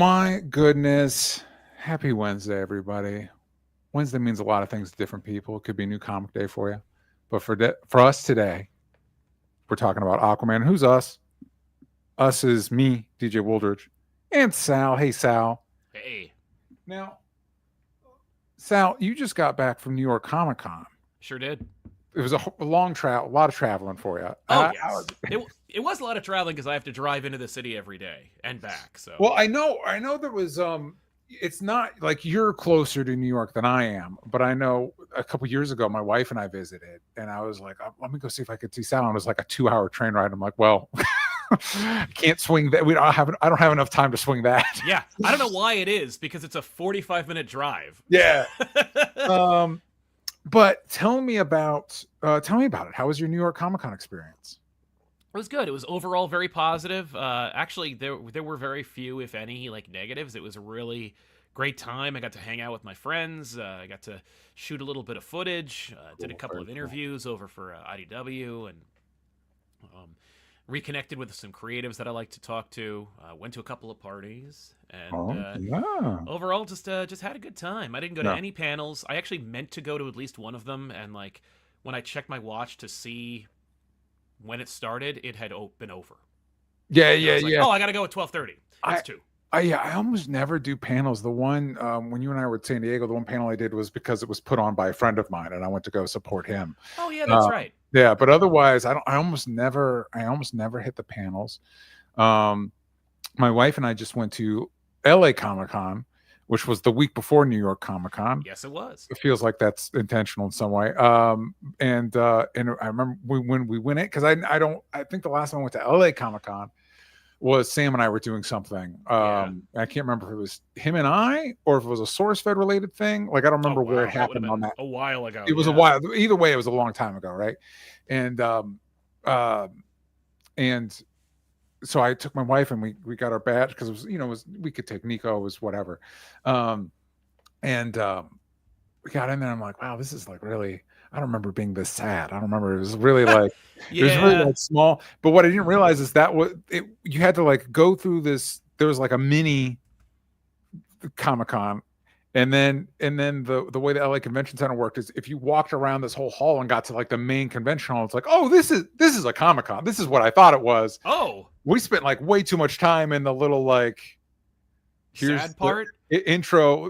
my goodness. Happy Wednesday, everybody. Wednesday means a lot of things to different people. It could be a new comic day for you. But for us today, we're talking about Aquaman. Who's us? Us is me, DJ Wooldridge, and Sal. Hey, Sal. Hey. Now, Sal, you just got back from New York Comic Con. Sure did. It was a long travel, a lot of traveling for you. Yes. It was a lot of traveling because I have to drive into the city every day and back. So well, I know there was it's not like you're closer to New York than I am, but I know a couple years ago my wife and I visited, and I was like, let me go see if I could see Sal. And it was like a 2-hour train ride. I'm like, well, I can't swing that. I don't have enough time to swing that. Yeah, I don't know why it is because it's a 45-minute drive. Yeah. But tell me about it. How was your New York Comic Con experience? It was good. It was overall very positive. Actually, there were very few, if any, like negatives. It was a really great time. I got to hang out with my friends. I got to shoot a little bit of footage. Did a couple of interviews over for IDW, and reconnected with some creatives that I like to talk to. Went to a couple of parties, and overall just had a good time. I didn't go to any panels. I actually meant to go to at least one of them, and like when I checked my watch to see when it started, it had been over. Yeah. Oh, I gotta go at 12:30. It's 2. I almost never do panels. The one when you and I were at San Diego, the one panel I did was because it was put on by a friend of mine, and I went to go support him. Oh yeah, that's right. Yeah, but otherwise, I almost never hit the panels. My wife and I just went to LA Comic Con, which was the week before New York Comic Con. Yes, it was. It feels like that's intentional in some way. And I remember when we went in, because I think the last time I went to LA Comic Con was Sam and I were doing something. I can't remember if it was him and I or if it was a SourceFed related thing. Like I don't remember where it happened on that. A while ago. It was a while. Either way, it was a long time ago, right? And so I took my wife and we got our badge because it was we could take Nico, it was whatever. And we got in there. I'm like, wow, this is like really. I don't remember being this sad. I don't remember. It was really like it was really like small. But what I didn't realize is that you had to like go through this. There was like a mini Comic-Con, and then the way the LA Convention Center worked is if you walked around this whole hall and got to like the main convention hall, it's like, oh, this is a Comic-Con. This is what I thought it was. Oh, we spent like way too much time in the little like sad part. Intro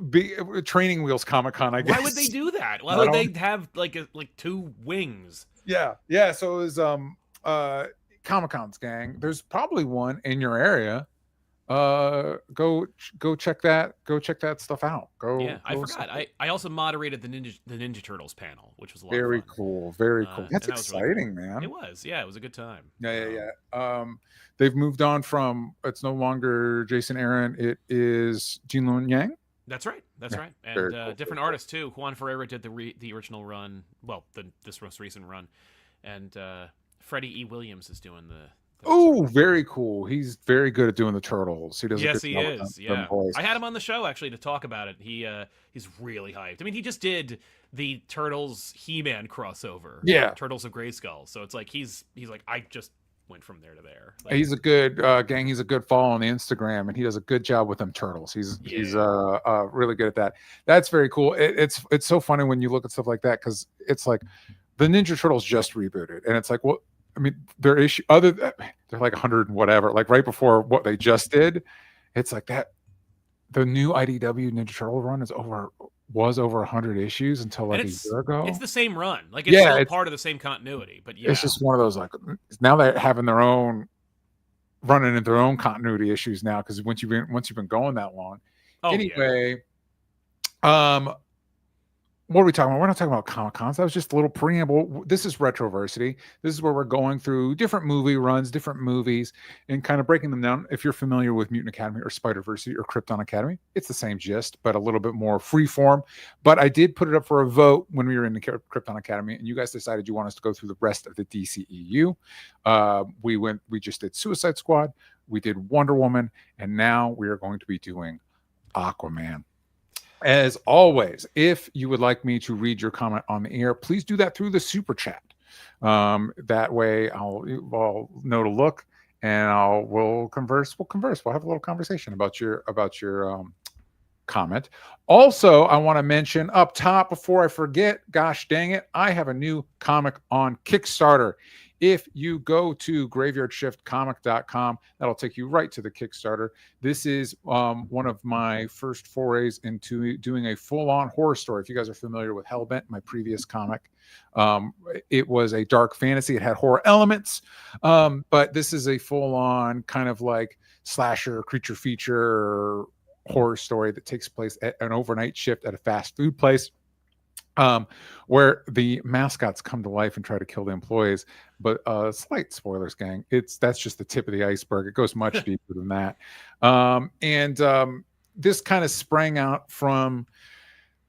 training wheels Comic-Con, I guess. Why would they do that? Why would they have like 2 wings? Yeah. So it was Comic-Con's gang. There's probably one in your area. Go check that stuff out. I forgot. I also moderated the Ninja Turtles panel, which was a lot very of fun. Cool. Very cool. That's exciting, really cool. Man. It was. Yeah, it was a good time. Yeah. They've moved on from, it's no longer Jason Aaron. It is Jin Lun Yang. That's right. And cool. Different artists too. Juan Ferreira did the original run. Well, this most recent run, and Freddie E. Williams is doing the. Oh, very cool. He's very good at doing the turtles. He does. Yes, he is. Yeah, I had him on the show actually to talk about it. He's really hyped. I mean, he just did the Turtles He-Man crossover. Yeah, Turtles of Grayskull. So it's like he's like, I just went from there to there. Like, he's a good gang. He's a good follow on the Instagram, and he does a good job with them turtles. He's really good at that. That's very cool. It's so funny when you look at stuff like that because it's like the Ninja Turtles just rebooted, and it's like, well, I mean, they're like 100 and whatever. Like right before what they just did, it's like that. The new IDW Ninja Turtle run was over 100 issues until like a year ago. It's the same run. Like it's still part of the same continuity, but it's just one of those like now they're having their own running into their own continuity issues now because once you've been going that long. Anyway, what are we talking about? We're not talking about Comic-Cons. That was just a little preamble. This is Retroversity. This is where we're going through different movie runs, different movies, and kind of breaking them down. If you're familiar with Mutant Academy or Spider-Versity or Krypton Academy, it's the same gist, but a little bit more free form. But I did put it up for a vote when we were in the Krypton Academy, and you guys decided you want us to go through the rest of the DCEU. We just did Suicide Squad. We did Wonder Woman, and now we are going to be doing Aquaman. As always, if you would like me to read your comment on the air, please do that through the super chat. That way I'll know to look. and we'll converse. We'll converse. We'll have a little conversation about your comment. Also, I want to mention up top before I forget, gosh dang it, I have a new comic on Kickstarter. If you go to graveyardshiftcomic.com, that'll take you right to the Kickstarter. This is one of my first forays into doing a full-on horror story. If you guys are familiar with Hellbent, my previous comic, it was a dark fantasy. It had horror elements, but this is a full-on kind of like slasher, creature feature horror story that takes place at an overnight shift at a fast food place, where the mascots come to life and try to kill the employees. But slight spoilers, gang. That's just the tip of the iceberg. It goes much deeper than that. This kind of sprang out from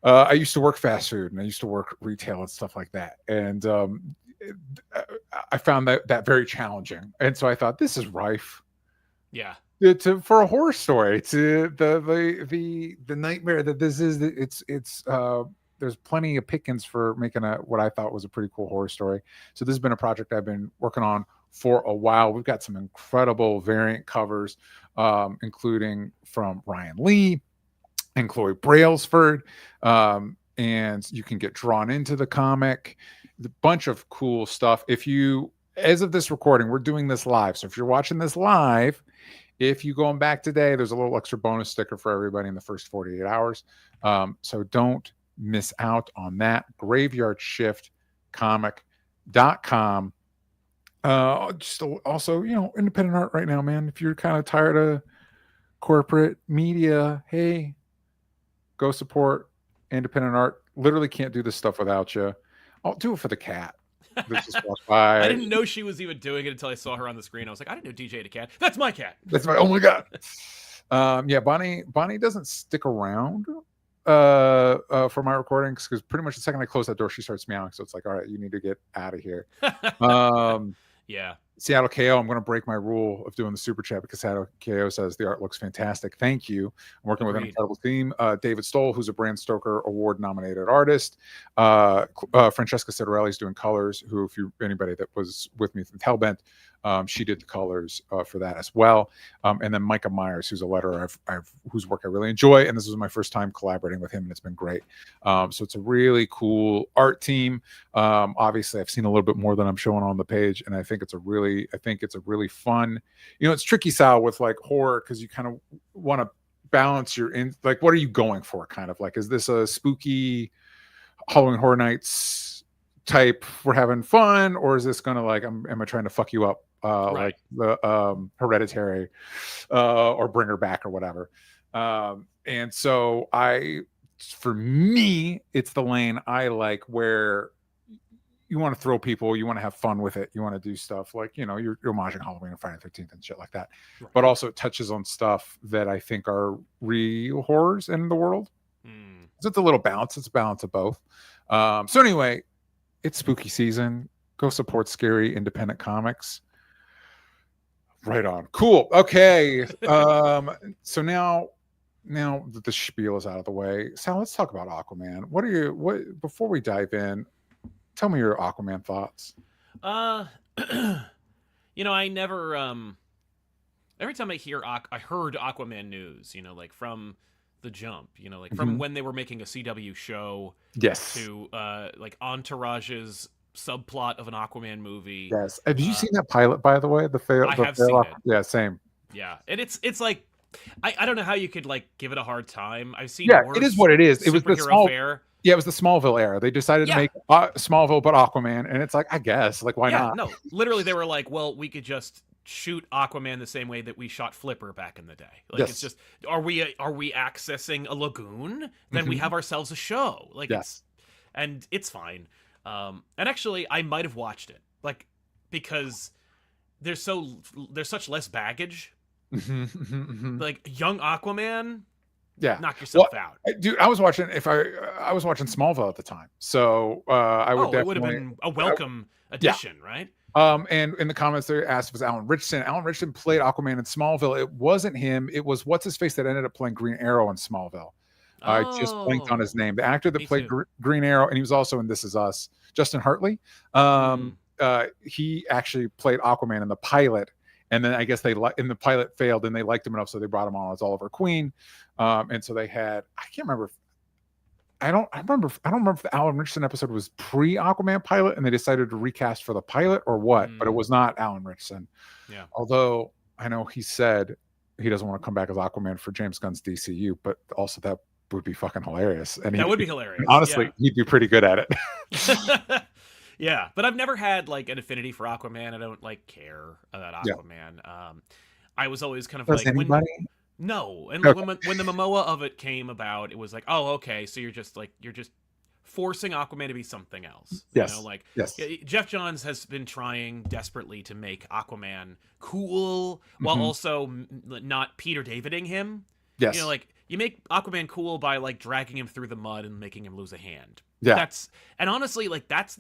I used to work fast food and I used to work retail and stuff like that. And I found that very challenging. And so I thought, this is rife. Yeah. For a horror story, to the nightmare that this is. It's there's plenty of pickings for making what I thought was a pretty cool horror story. So this has been a project I've been working on for a while. We've got some incredible variant covers, including from Ryan Lee and Chloe Brailsford, and you can get drawn into the comic. A bunch of cool stuff. As of this recording, we're doing this live. So if you're watching this live, if you going back today, there's a little extra bonus sticker for everybody in the first 48 hours. So don't miss out on that. graveyardshiftcomic.com. Just also, independent art right now, man. If you're kind of tired of corporate media, hey, go support independent art. Literally can't do this stuff without you. I'll do it for the cat. Just walk by. I didn't know she was even doing it until I saw her on the screen. I was like, I didn't know DJ had a cat. That's my cat. That's my. Oh my god. Yeah, Bonnie doesn't stick around for my recordings, because pretty much the second I close that door, she starts meowing. So it's like, all right, you need to get out of here. Yeah. Seattle KO, I'm going to break my rule of doing the super chat because Seattle KO says the art looks fantastic. Thank you. I'm working with an incredible team. David Stoll, who's a Bram Stoker Award nominated artist. Francesca Citarelli's doing colors, who, if anybody that was with me from Hellbent, she did the colors for that as well. And then Micah Myers, who's a letterer whose work I really enjoy. And this was my first time collaborating with him, and it's been great. So it's a really cool art team. Obviously, I've seen a little bit more than I'm showing on the page, and I think it's a really fun. It's tricky, Sal, with like horror, because you kind of want to balance what are you going for? Kind of like, is this a spooky Halloween Horror Nights type, we're having fun, or is this gonna like, am I trying to fuck you up, right, like the Hereditary, or Bring Her Back or whatever? And so for me, it's the lane I like, where you want to throw people, you want to have fun with it, you want to do stuff like, you're homaging Halloween and Friday the 13th and shit like that, right. But also it touches on stuff that I think are real horrors in the world. So it's a little balance. It's a balance of both. So anyway, it's spooky season. Go support scary independent comics. Right on. Cool. Okay. So now that the spiel is out of the way, Sal, let's talk about Aquaman. Before we dive in, tell me your Aquaman thoughts. I never every time I heard Aquaman news, like from the jump, from when they were making a CW show, yes, to like Entourage's subplot of an Aquaman movie. Yes. Have you seen that pilot, by the way? I have seen it. Yeah, same. Yeah. And it's like, I don't know how you could like give it a hard time. I've seen worse. It is what it is. It was the fair. Yeah, it was the Smallville era. They decided to make Smallville but Aquaman, and it's like, I guess, like, why not? No, literally they were like, well, we could just shoot Aquaman the same way that we shot Flipper back in the day. Like, yes. It's just, are we accessing a lagoon? Then we have ourselves a show. Like, yes. It's fine. And actually, I might have watched it, like, because there's such less baggage. Like, young Aquaman. Yeah, knock yourself out, dude. I was watching Smallville at the time, so I would. It would have been a welcome addition, right? And in the comments they asked if it was Alan Richardson. Alan Richardson played Aquaman in Smallville. It wasn't him. It was what's his face that ended up playing Green Arrow in Smallville. I just blanked on his name. The actor that played Green Arrow, and he was also in This Is Us. Justin Hartley. He actually played Aquaman in the pilot. And then I guess and the pilot failed, and they liked him enough, so they brought him on as Oliver Queen. And so they had, I can't remember. I don't remember if the Alan Richardson episode was pre-Aquaman pilot, and they decided to recast for the pilot or what. But it was not Alan Richardson. Yeah. Although I know he said he doesn't want to come back as Aquaman for James Gunn's DCU, but also that would be fucking hilarious. And that would be hilarious. Honestly, he'd be pretty good at it. Yeah, but I've never had like an affinity for Aquaman. I don't like care about Aquaman. I was always kind of Does like anybody? No, and when the Momoa of it came about, it was like, oh, okay, so you're just forcing Aquaman to be something else. Yes. You know, yes. Jeff Johns has been trying desperately to make Aquaman cool while also not Peter Daviding him. Yes. You know, like you make Aquaman cool by like dragging him through the mud and making him lose a hand. Yeah. And honestly, like that's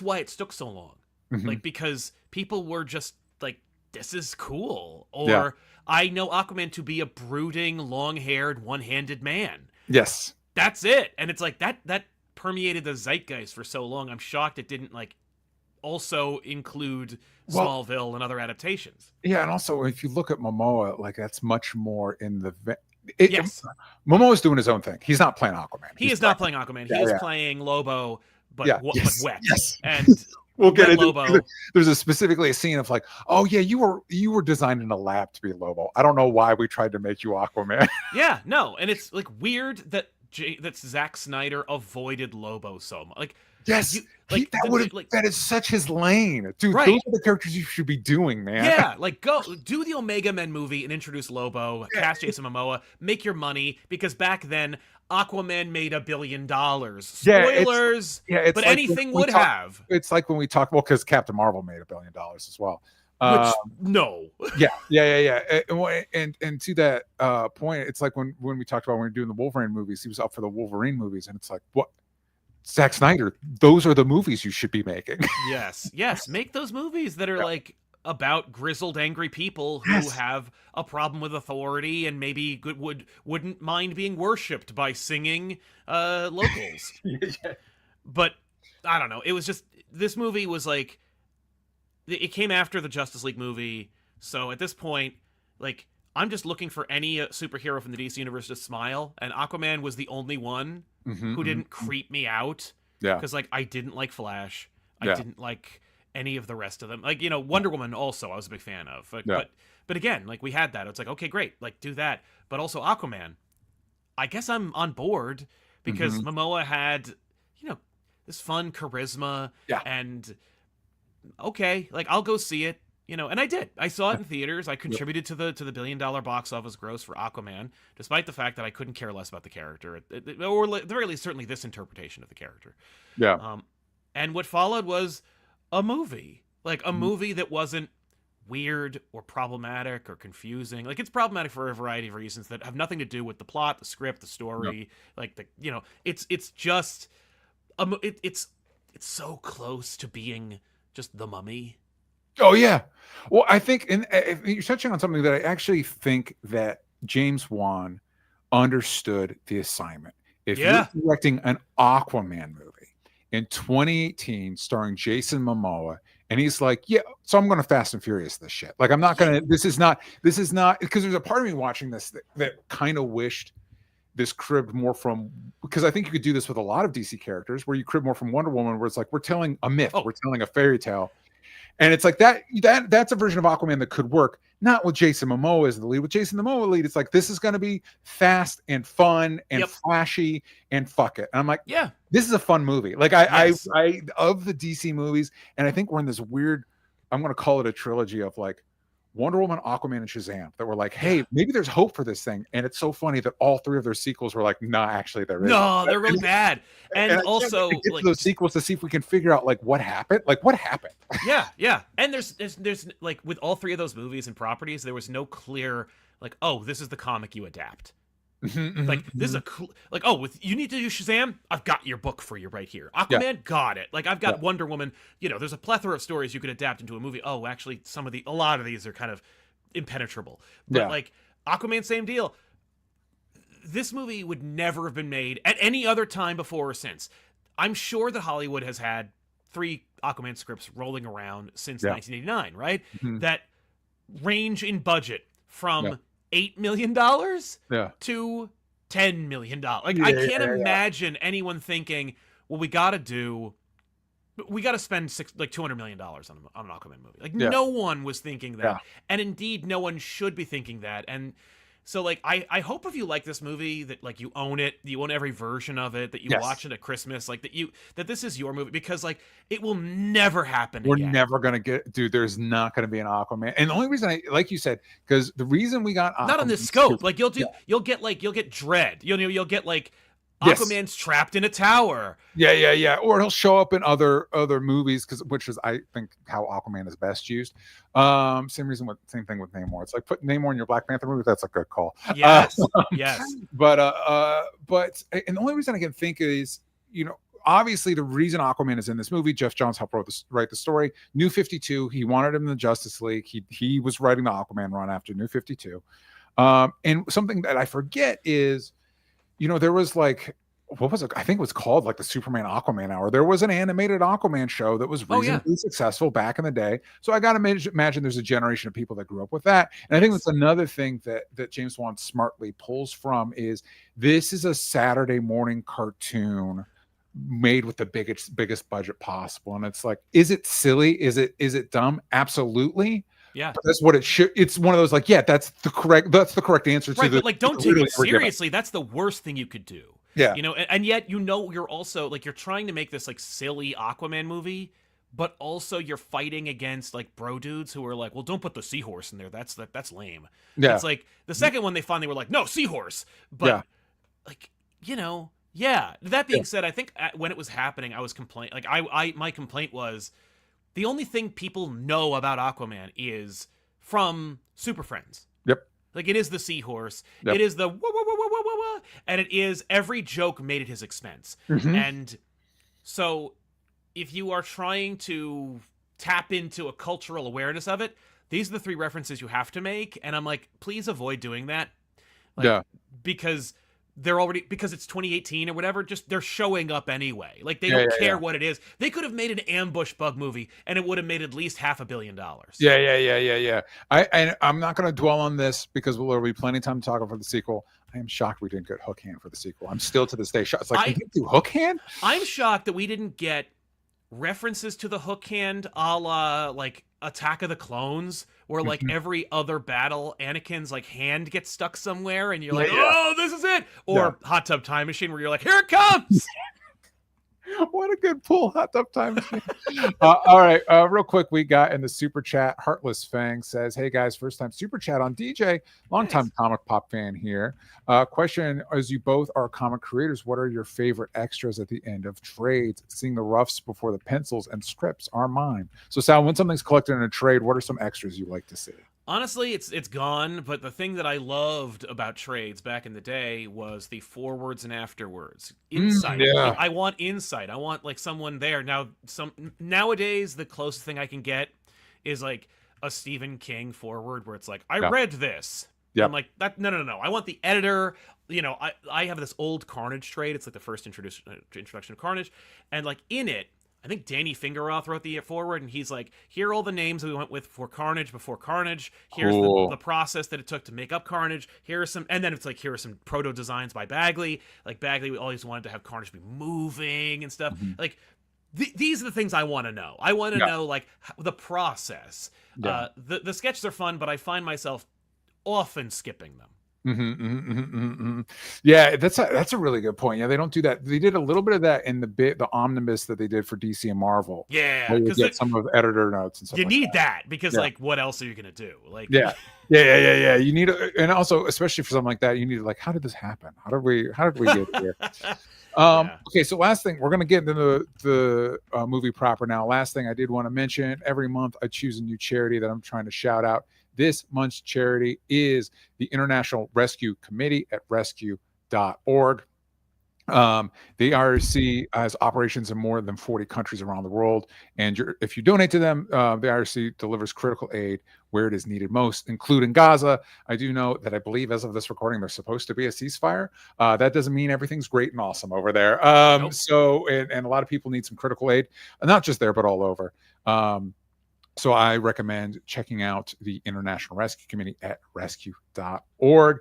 why it took so long. Like because people were just like, this is cool. Or I know Aquaman to be a brooding, long-haired, one-handed man. Yes. That's it. And it's like that permeated the zeitgeist for so long. I'm shocked it didn't like also include Smallville and other adaptations. Yeah, and also if you look at Momoa, like that's much more in the yes. Momoa's doing his own thing. He's not playing Aquaman. He is not playing Aquaman. He is playing Lobo, but wet. Yes. And we'll get into Lobo. There's specifically a scene of like, oh yeah, you were designed in a lab to be Lobo. I don't know why we tried to make you Aquaman. Yeah, no, and it's like weird that Zack Snyder avoided Lobo so much. Like, yes, that is such his lane, dude. Right. Those are the characters you should be doing, man. Yeah, like go do the Omega Men movie and introduce Lobo, cast Jason Momoa, make your money, because back then Aquaman made $1 billion. Spoilers, but like anything would have. It's like when we talk, well, because Captain Marvel made $1 billion as well. Which no. Yeah. And to that point, it's like when we talked about when we were doing the Wolverine movies, he was up for the Wolverine movies, and it's like, what? Zack Snyder, those are the movies you should be making. Yes. Make those movies that are like about grizzled, angry people who have a problem with authority and maybe wouldn't mind being worshipped by singing locals. But I don't know. It was just, this movie was like, it came after the Justice League movie. So at this point, like, I'm just looking for any superhero from the DC universe to smile, and Aquaman was the only one who didn't creep me out. Yeah. Because, like, I didn't like Flash. I didn't like any of the rest of them. Like, you know, Wonder Woman also I was a big fan of. But again, like, we had that. It's like, okay, great. Like, do that. But also Aquaman, I guess I'm on board because Momoa had, you know, this fun charisma. Yeah. And, okay, like, I'll go see it. You know, and I did. I saw it in theaters. I contributed to the $1 billion box office gross for Aquaman, despite the fact that I couldn't care less about the character, or at the very least, certainly this interpretation of the character. Yeah. And what followed was a movie, like a movie that wasn't weird or problematic or confusing. Like, it's problematic for a variety of reasons that have nothing to do with the plot, the script, the story. Like it's just it's so close to being just The Mummy. Oh yeah. Well, I think, and you're touching on something that I actually think that James Wan understood the assignment. If you're directing an Aquaman movie in 2018 starring Jason Momoa, and he's like, yeah, so I'm going to Fast and Furious this shit. Like, I'm not going to, this is not, because there's a part of me watching this that kind of wished this cribbed more from, because I think you could do this with a lot of DC characters where you crib more from Wonder Woman, where it's like, we're telling a myth, we're telling a fairy tale. And it's like that's a version of Aquaman that could work, not with Jason Momoa as the lead. With Jason Momoa lead, it's like, this is going to be fast and fun and flashy and fuck it. And I'm like, yeah, this is a fun movie. Like I of the DC movies, and I think we're in this weird, I'm going to call it a trilogy of like Wonder Woman, Aquaman, and Shazam that were like, hey, maybe there's hope for this thing. And it's so funny that all three of their sequels were like, nah, actually there isn't. No, they're really bad. And also, get like, to those sequels to see if we can figure out like what happened. Like, what happened? Yeah. And there's like, with all three of those movies and properties, there was no clear like, oh, this is the comic you adapt. Like, this is like, oh, you need to do Shazam? I've got your book for you right here. Aquaman, got it. Like, I've got Wonder Woman. You know, there's a plethora of stories you could adapt into a movie. Oh, actually, a lot of these are kind of impenetrable. But like, Aquaman, same deal. This movie would never have been made at any other time before or since. I'm sure that Hollywood has had 3 Aquaman scripts rolling around since 1989, right? That range in budget from $8 million to $10 million. Like, I can't imagine anyone thinking, well, we got to spend $200 million on an Aquaman movie. Like, no one was thinking that. And indeed, no one should be thinking that. And so, like, I hope if you like this movie that, like, you own it, you own every version of it, that you watch it at Christmas, like, that this is your movie, because, like, it will never happen again. We're never going to get, dude, there's not going to be an Aquaman. And the only reason like you said, because the reason we got Aquaman, not on this scope, like, you'll get Dread, you'll get, like, Aquaman's trapped in a tower. Yeah. Or he'll show up in other movies, which is, I think, how Aquaman is best used. Same thing with Namor. It's like put Namor in your Black Panther movie. That's a good call. Yes. But and the only reason I can think is, obviously the reason Aquaman is in this movie, Jeff Johns helped write the story. New 52, he wanted him in the Justice League. He was writing the Aquaman run after New 52. And something that I forget is, there was like, what was it? I think it was called like the Superman Aquaman Hour. There was an animated Aquaman show that was reasonably successful back in the day. So I got to imagine there's a generation of people that grew up with that. And I think that's another thing that James Wan smartly pulls from is this is a Saturday morning cartoon made with the biggest budget possible. And it's like, is it silly? Is it dumb? Absolutely. Yeah, but that's what it should. It's one of those like, that's the correct answer to the. But like, don't take it seriously. That's the worst thing you could do. Yeah, and yet you're also like, you're trying to make this like silly Aquaman movie, but also you're fighting against like bro dudes who are like, well, don't put the seahorse in there. That's lame. Yeah, it's like the second one they finally were like, no, seahorse. But like, That being said, I think when it was happening, I was complaining. Like my complaint was, the only thing people know about Aquaman is from Super Friends. Yep. Like, it is the seahorse. Yep. It is the wah, wah, wah, wah, wah, wah, wah, and it is every joke made at his expense. Mm-hmm. And so if you are trying to tap into a cultural awareness of it, these are the three references you have to make. And I'm like, please avoid doing that. Because because it's 2018 or whatever, just they're showing up anyway. Like, they don't care what it is. They could have made an ambush bug movie and it would have made at least $500 million. Yeah. I'm not going to dwell on this because there'll be plenty of time to talk about the sequel. I am shocked we didn't get Hook Hand for the sequel. I'm still to this day shocked. It's like, we didn't do Hook Hand? I'm shocked that we didn't get references to the Hook Hand a la like Attack of the Clones, where like every other battle Anakin's like hand gets stuck somewhere and you're like, oh, this is it. Or Hot Tub Time Machine, where you're like, here it comes. What a good pull, Hot Tub Time Machine. All right, real quick, we got in the super chat, Heartless Fang says, hey guys, first time super chat on DJ, long time comic pop fan here. Question, as you both are comic creators, what are your favorite extras at the end of trades? Seeing the roughs before the pencils and scripts are mine. So Sal, when something's collected in a trade, what are some extras you like to see? Honestly, it's gone, but the thing that I loved about trades back in the day was the forwards and afterwards. Insight. Like, I want insight. I want like someone there. Nowadays, the closest thing I can get is like a Stephen King forward where it's like, I read this. Yep. I'm like, that no. I want the editor. I have this old Carnage trade. It's like the first introduction of Carnage. And like in it, I think Danny Fingeroth wrote the forward, and he's like, here are all the names that we went with for Carnage before Carnage. Here's the process that it took to make up Carnage. Here are some proto designs by Bagley. Like, Bagley always wanted to have Carnage be moving and stuff. Mm-hmm. Like, these are the things I want to know. I want to know, like, the process. Yeah. The sketches are fun, but I find myself often skipping them. Yeah, that's a really good point. Yeah, they don't do that. They did a little bit of that in the omnibus that they did for DC and Marvel. Yeah, because you get some of the editor notes and stuff. You need that because like, what else are you gonna do? Like, yeah. You need, and also especially for something like that, you need like, how did this happen? How did we get here? Okay, so last thing, we're gonna get into the movie proper now. Last thing I did want to mention: every month I choose a new charity that I'm trying to shout out. This month's charity is the International Rescue Committee at rescue.org. The IRC has operations in more than 40 countries around the world. And if you donate to them, the IRC delivers critical aid where it is needed most, including Gaza. I do know that I believe as of this recording, there's supposed to be a ceasefire. That doesn't mean everything's great and awesome over there. Nope. So a lot of people need some critical aid, not just there, but all over. So I recommend checking out the International Rescue Committee at rescue.org.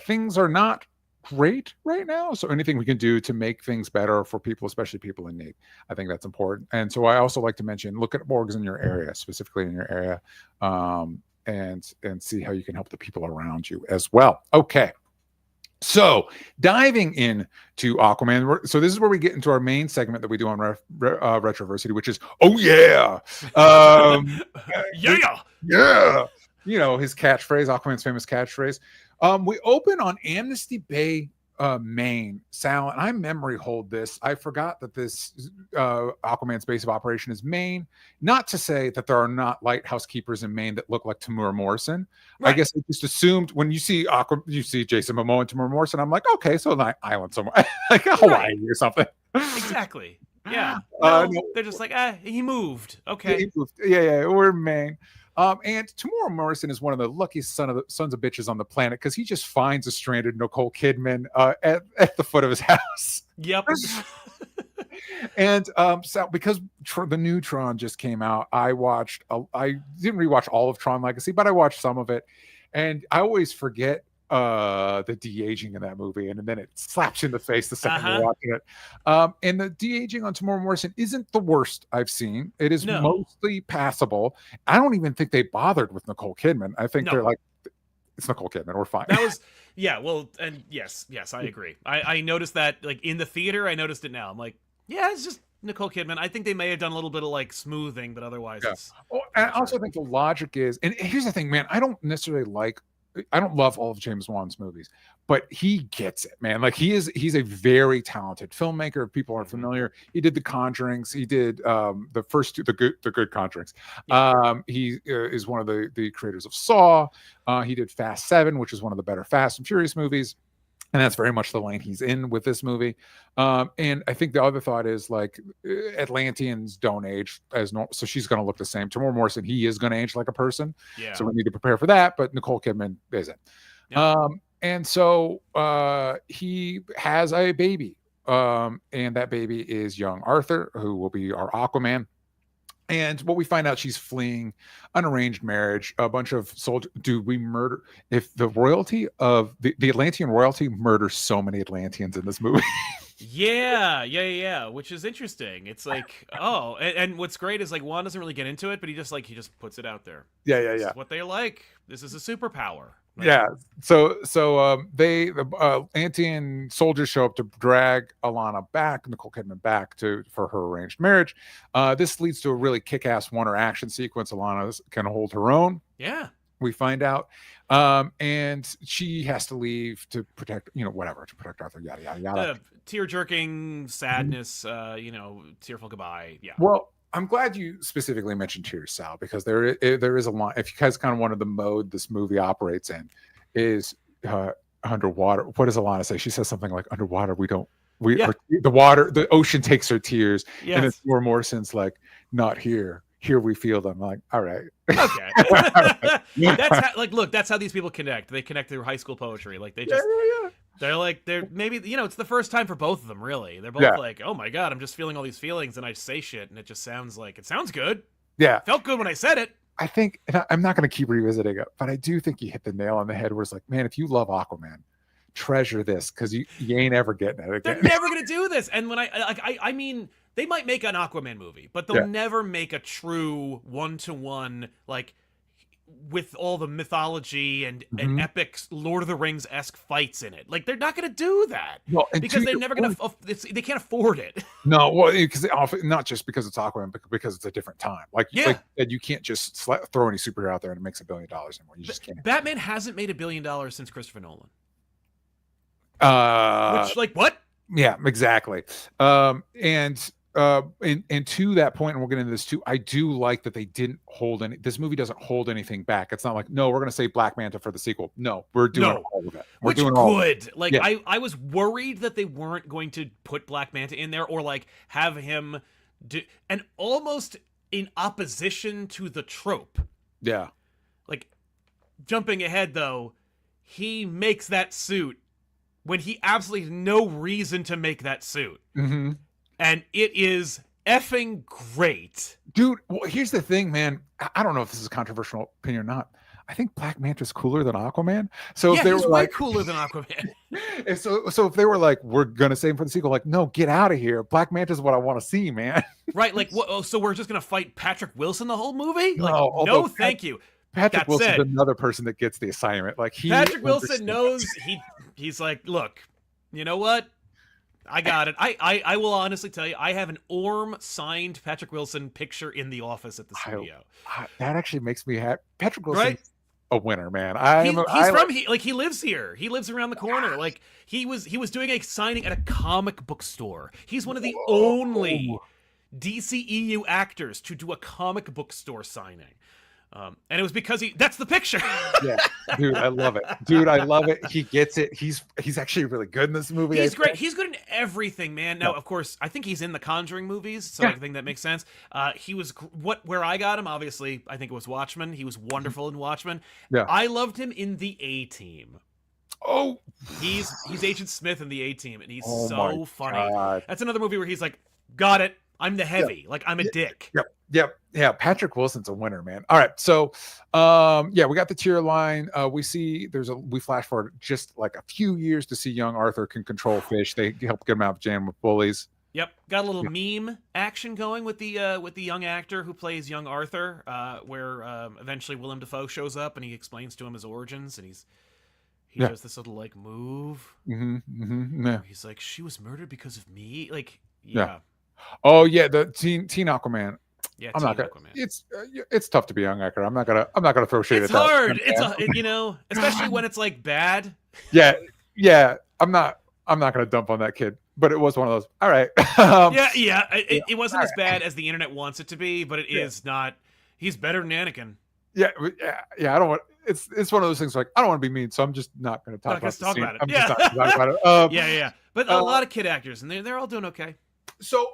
Things are not great right now, so anything we can do to make things better for people, especially people in need, I think that's important. And so I also like to mention, look at orgs in your area, specifically in your area, and see how you can help the people around you as well. Okay. So diving into Aquaman, so this is where we get into our main segment that we do on Retroversity, which is yeah, yeah. His catchphrase, Aquaman's famous catchphrase. We open on Amnesty Bay, Maine. Sal, and I memory hold this. I forgot that this Aquaman's base of operation is Maine. Not to say that there are not lighthouse keepers in Maine that look like Tamura Morrison. Right. I guess I just assumed when you see Jason Momoa and Tamura Morrison, I'm like, okay, so an island somewhere, like Hawaii or something. Exactly. Yeah. No, they're just like, he moved. Okay. Yeah, he moved. Yeah, we're in Maine. And Tamura Morrison is one of the luckiest sons of bitches on the planet because he just finds a stranded Nicole Kidman at the foot of his house. Yep. And so because the new Tron just came out, I didn't rewatch all of Tron Legacy, but I watched some of it, and I always forget the de-aging in that movie, and then it slaps you in the face the second you're watching it. And the de-aging on Tamura Morrison isn't the worst I've seen. It is mostly passable. I don't even think they bothered with Nicole Kidman. I think they're like, it's Nicole Kidman, we're fine. That was and yes, I agree. I noticed that, like, in the theater. I noticed it now. I'm like, yeah, it's just Nicole Kidman. I think they may have done a little bit of like smoothing, but otherwise it's I also think the logic is, and here's the thing, man, I don't love all of James Wan's movies, but he gets it, man. Like he's a very talented filmmaker. If people aren't familiar, he did The Conjurings. He did the first two, the good Conjurings. Yeah. He is one of the creators of Saw. He did Fast 7, which is one of the better Fast and Furious movies. And that's very much the lane he's in with this movie. And I think the other thought is, like, Atlanteans don't age as normal, so she's going to look the same. Tamura Morrison, he is going to age like a person. Yeah. So we need to prepare for that. But Nicole Kidman isn't. Yeah. And so he has a baby. And that baby is young Arthur, who will be our Aquaman. And what we find out, she's fleeing an arranged marriage. A bunch of soldiers. Dude, we murder. If the royalty of the Atlantean royalty murders so many Atlanteans in this movie. Yeah. Which is interesting. It's like, and what's great is, like, Juan doesn't really get into it, but he just puts it out there. Yeah. This is what they like. This is a superpower. Right? Yeah. So the Atlantean soldiers show up to drag Nicole Kidman back for her arranged marriage. This leads to a really kick-ass Wonder action sequence. Alana can hold her own. Yeah. We find out. And she has to leave to protect, to protect Arthur, yada, yada, yada. Tear-jerking sadness, tearful goodbye. Yeah. Well, I'm glad you specifically mentioned Tears, Sal, because there is a line. If you guys kind of wanted the mode this movie operates in, is underwater. What does Alana say? She says something like, "Underwater, the ocean takes her tears," and it's Tamura Morrison's like, "Not here. Here we feel them." I'm like, all right. Okay. That's how these people connect. They connect through high school poetry. Like they just. Yeah. They're maybe, it's the first time for both of them, really. They're both like, oh my God, I'm just feeling all these feelings, and I say shit, and it just sounds good. Yeah. Felt good when I said it. I think, and I'm not going to keep revisiting it, but I do think you hit the nail on the head where it's like, man, if you love Aquaman, treasure this, because you ain't ever getting it again. They're never going to do this. And when I mean, they might make an Aquaman movie, but they'll never make a true one-to-one, like, with all the mythology and epic Lord of the Rings-esque fights in it. Like, they're not going to do that. Well, because they're never going to... They can't afford it. No, well, because not just because it's Aquaman, but because it's a different time. And you can't just throw any superhero out there and it makes $1 billion anymore. You just can't. Batman hasn't made $1 billion since Christopher Nolan. What? Yeah, exactly. And to that point, and we'll get into this too, I do like that they didn't hold this movie doesn't hold anything back. It's not like, no, we're going to save Black Manta for the sequel. No, we're doing all of it. We're doing all of it. Like, yeah. I was worried that they weren't going to put Black Manta in there, or like have him do, and almost in opposition to the trope. Yeah. Like, jumping ahead though, he makes that suit when he absolutely has no reason to make that suit. Mm-hmm. And it is effing great. Dude, well, here's the thing, man. I don't know if this is a controversial opinion or not. I think Black Manta's cooler than Aquaman. So yeah, if they he's were way like, cooler than Aquaman. so if they were like, we're gonna save him for the sequel, like, no, get out of here. Black Manta's what I want to see, man. Right, like, what? Oh, so we're just gonna fight Patrick Wilson the whole movie? Like, No, no, thank you. Patrick That Wilson's said, another person that gets the assignment. Like Patrick Wilson knows he's like, look, you know what? I got it. I will honestly tell you, I have an Orm signed Patrick Wilson picture in the office at the studio. That actually makes me happy. Patrick Wilson. Right? A winner, man. He lives here. He lives around the corner. Like he was doing a signing at a comic book store. He's one of the only DCEU actors to do a comic book store signing. And it was because that's the picture. Yeah, dude, I love it. Dude, I love it. He gets it. He's actually really good in this movie. He's great. He's good in everything, man. Now, of course, I think he's in the Conjuring movies, so I think that makes sense. He was where I got him. Obviously, I think it was Watchmen. He was wonderful in Watchmen. Yeah, I loved him in the A-Team. Oh, he's Agent Smith in the A-Team, and he's so funny. God. That's another movie where he's like, "Got it. I'm the heavy. Like I'm a dick." Yep. Yeah. Patrick Wilson's a winner, man. All right. So, we got the tier line. We see we flash forward just like a few years to see young Arthur can control fish. They help get him out of jam with bullies. Yep. Got a little meme action going with the young actor who plays young Arthur, where eventually Willem Dafoe shows up and he explains to him his origins, and he does this little like move. Yeah. He's like, "She was murdered because of me." Like, Oh yeah, the teen Aquaman. Yeah, I'm not gonna. Aquaman. It's tough to be young actor. I'm not gonna throw shade at that. It's hard. It's especially when it's like bad. Yeah. I'm not gonna dump on that kid, but it was one of those. All right. It wasn't as bad as the internet wants it to be, but it is not. He's better than Anakin. Yeah. I don't want. It's one of those things like I don't want to be mean, so I'm just not going to talk about it. I'm just not going to talk about it. But a lot of kid actors, and they're all doing okay. So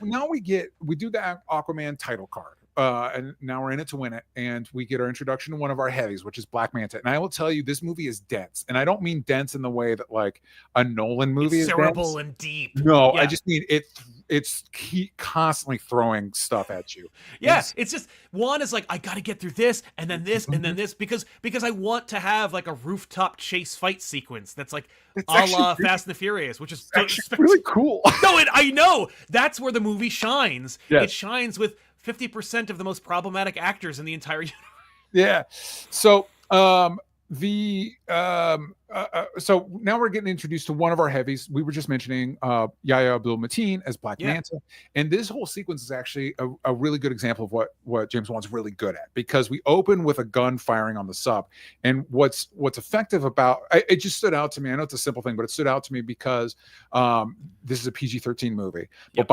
now we do the Aquaman title card, and now we're in it to win it, and we get our introduction to one of our heavies, which is Black Manta. And I will tell you, this movie is dense, and I don't mean dense in the way that like a Nolan movie is cerebral dense. And deep. No, I just mean it's constantly throwing stuff at you. Yeah, it's just Juan is like, I got to get through this, and then this, and then this, because I want to have like a rooftop chase fight sequence that's like a la Fast and the Furious, which is really cool. No, I know that's where the movie shines. Yes. It shines with 50% of the most problematic actors in the entire universe. Yeah. So so now we're getting introduced to one of our heavies. We were just mentioning Yahya Abdul-Mateen as Black Manta, and this whole sequence is actually a really good example of what James Wan's really good at, because we open with a gun firing on the sub, and what's effective about it just stood out to me. I know it's a simple thing, but it stood out to me because this is a PG-13 movie, but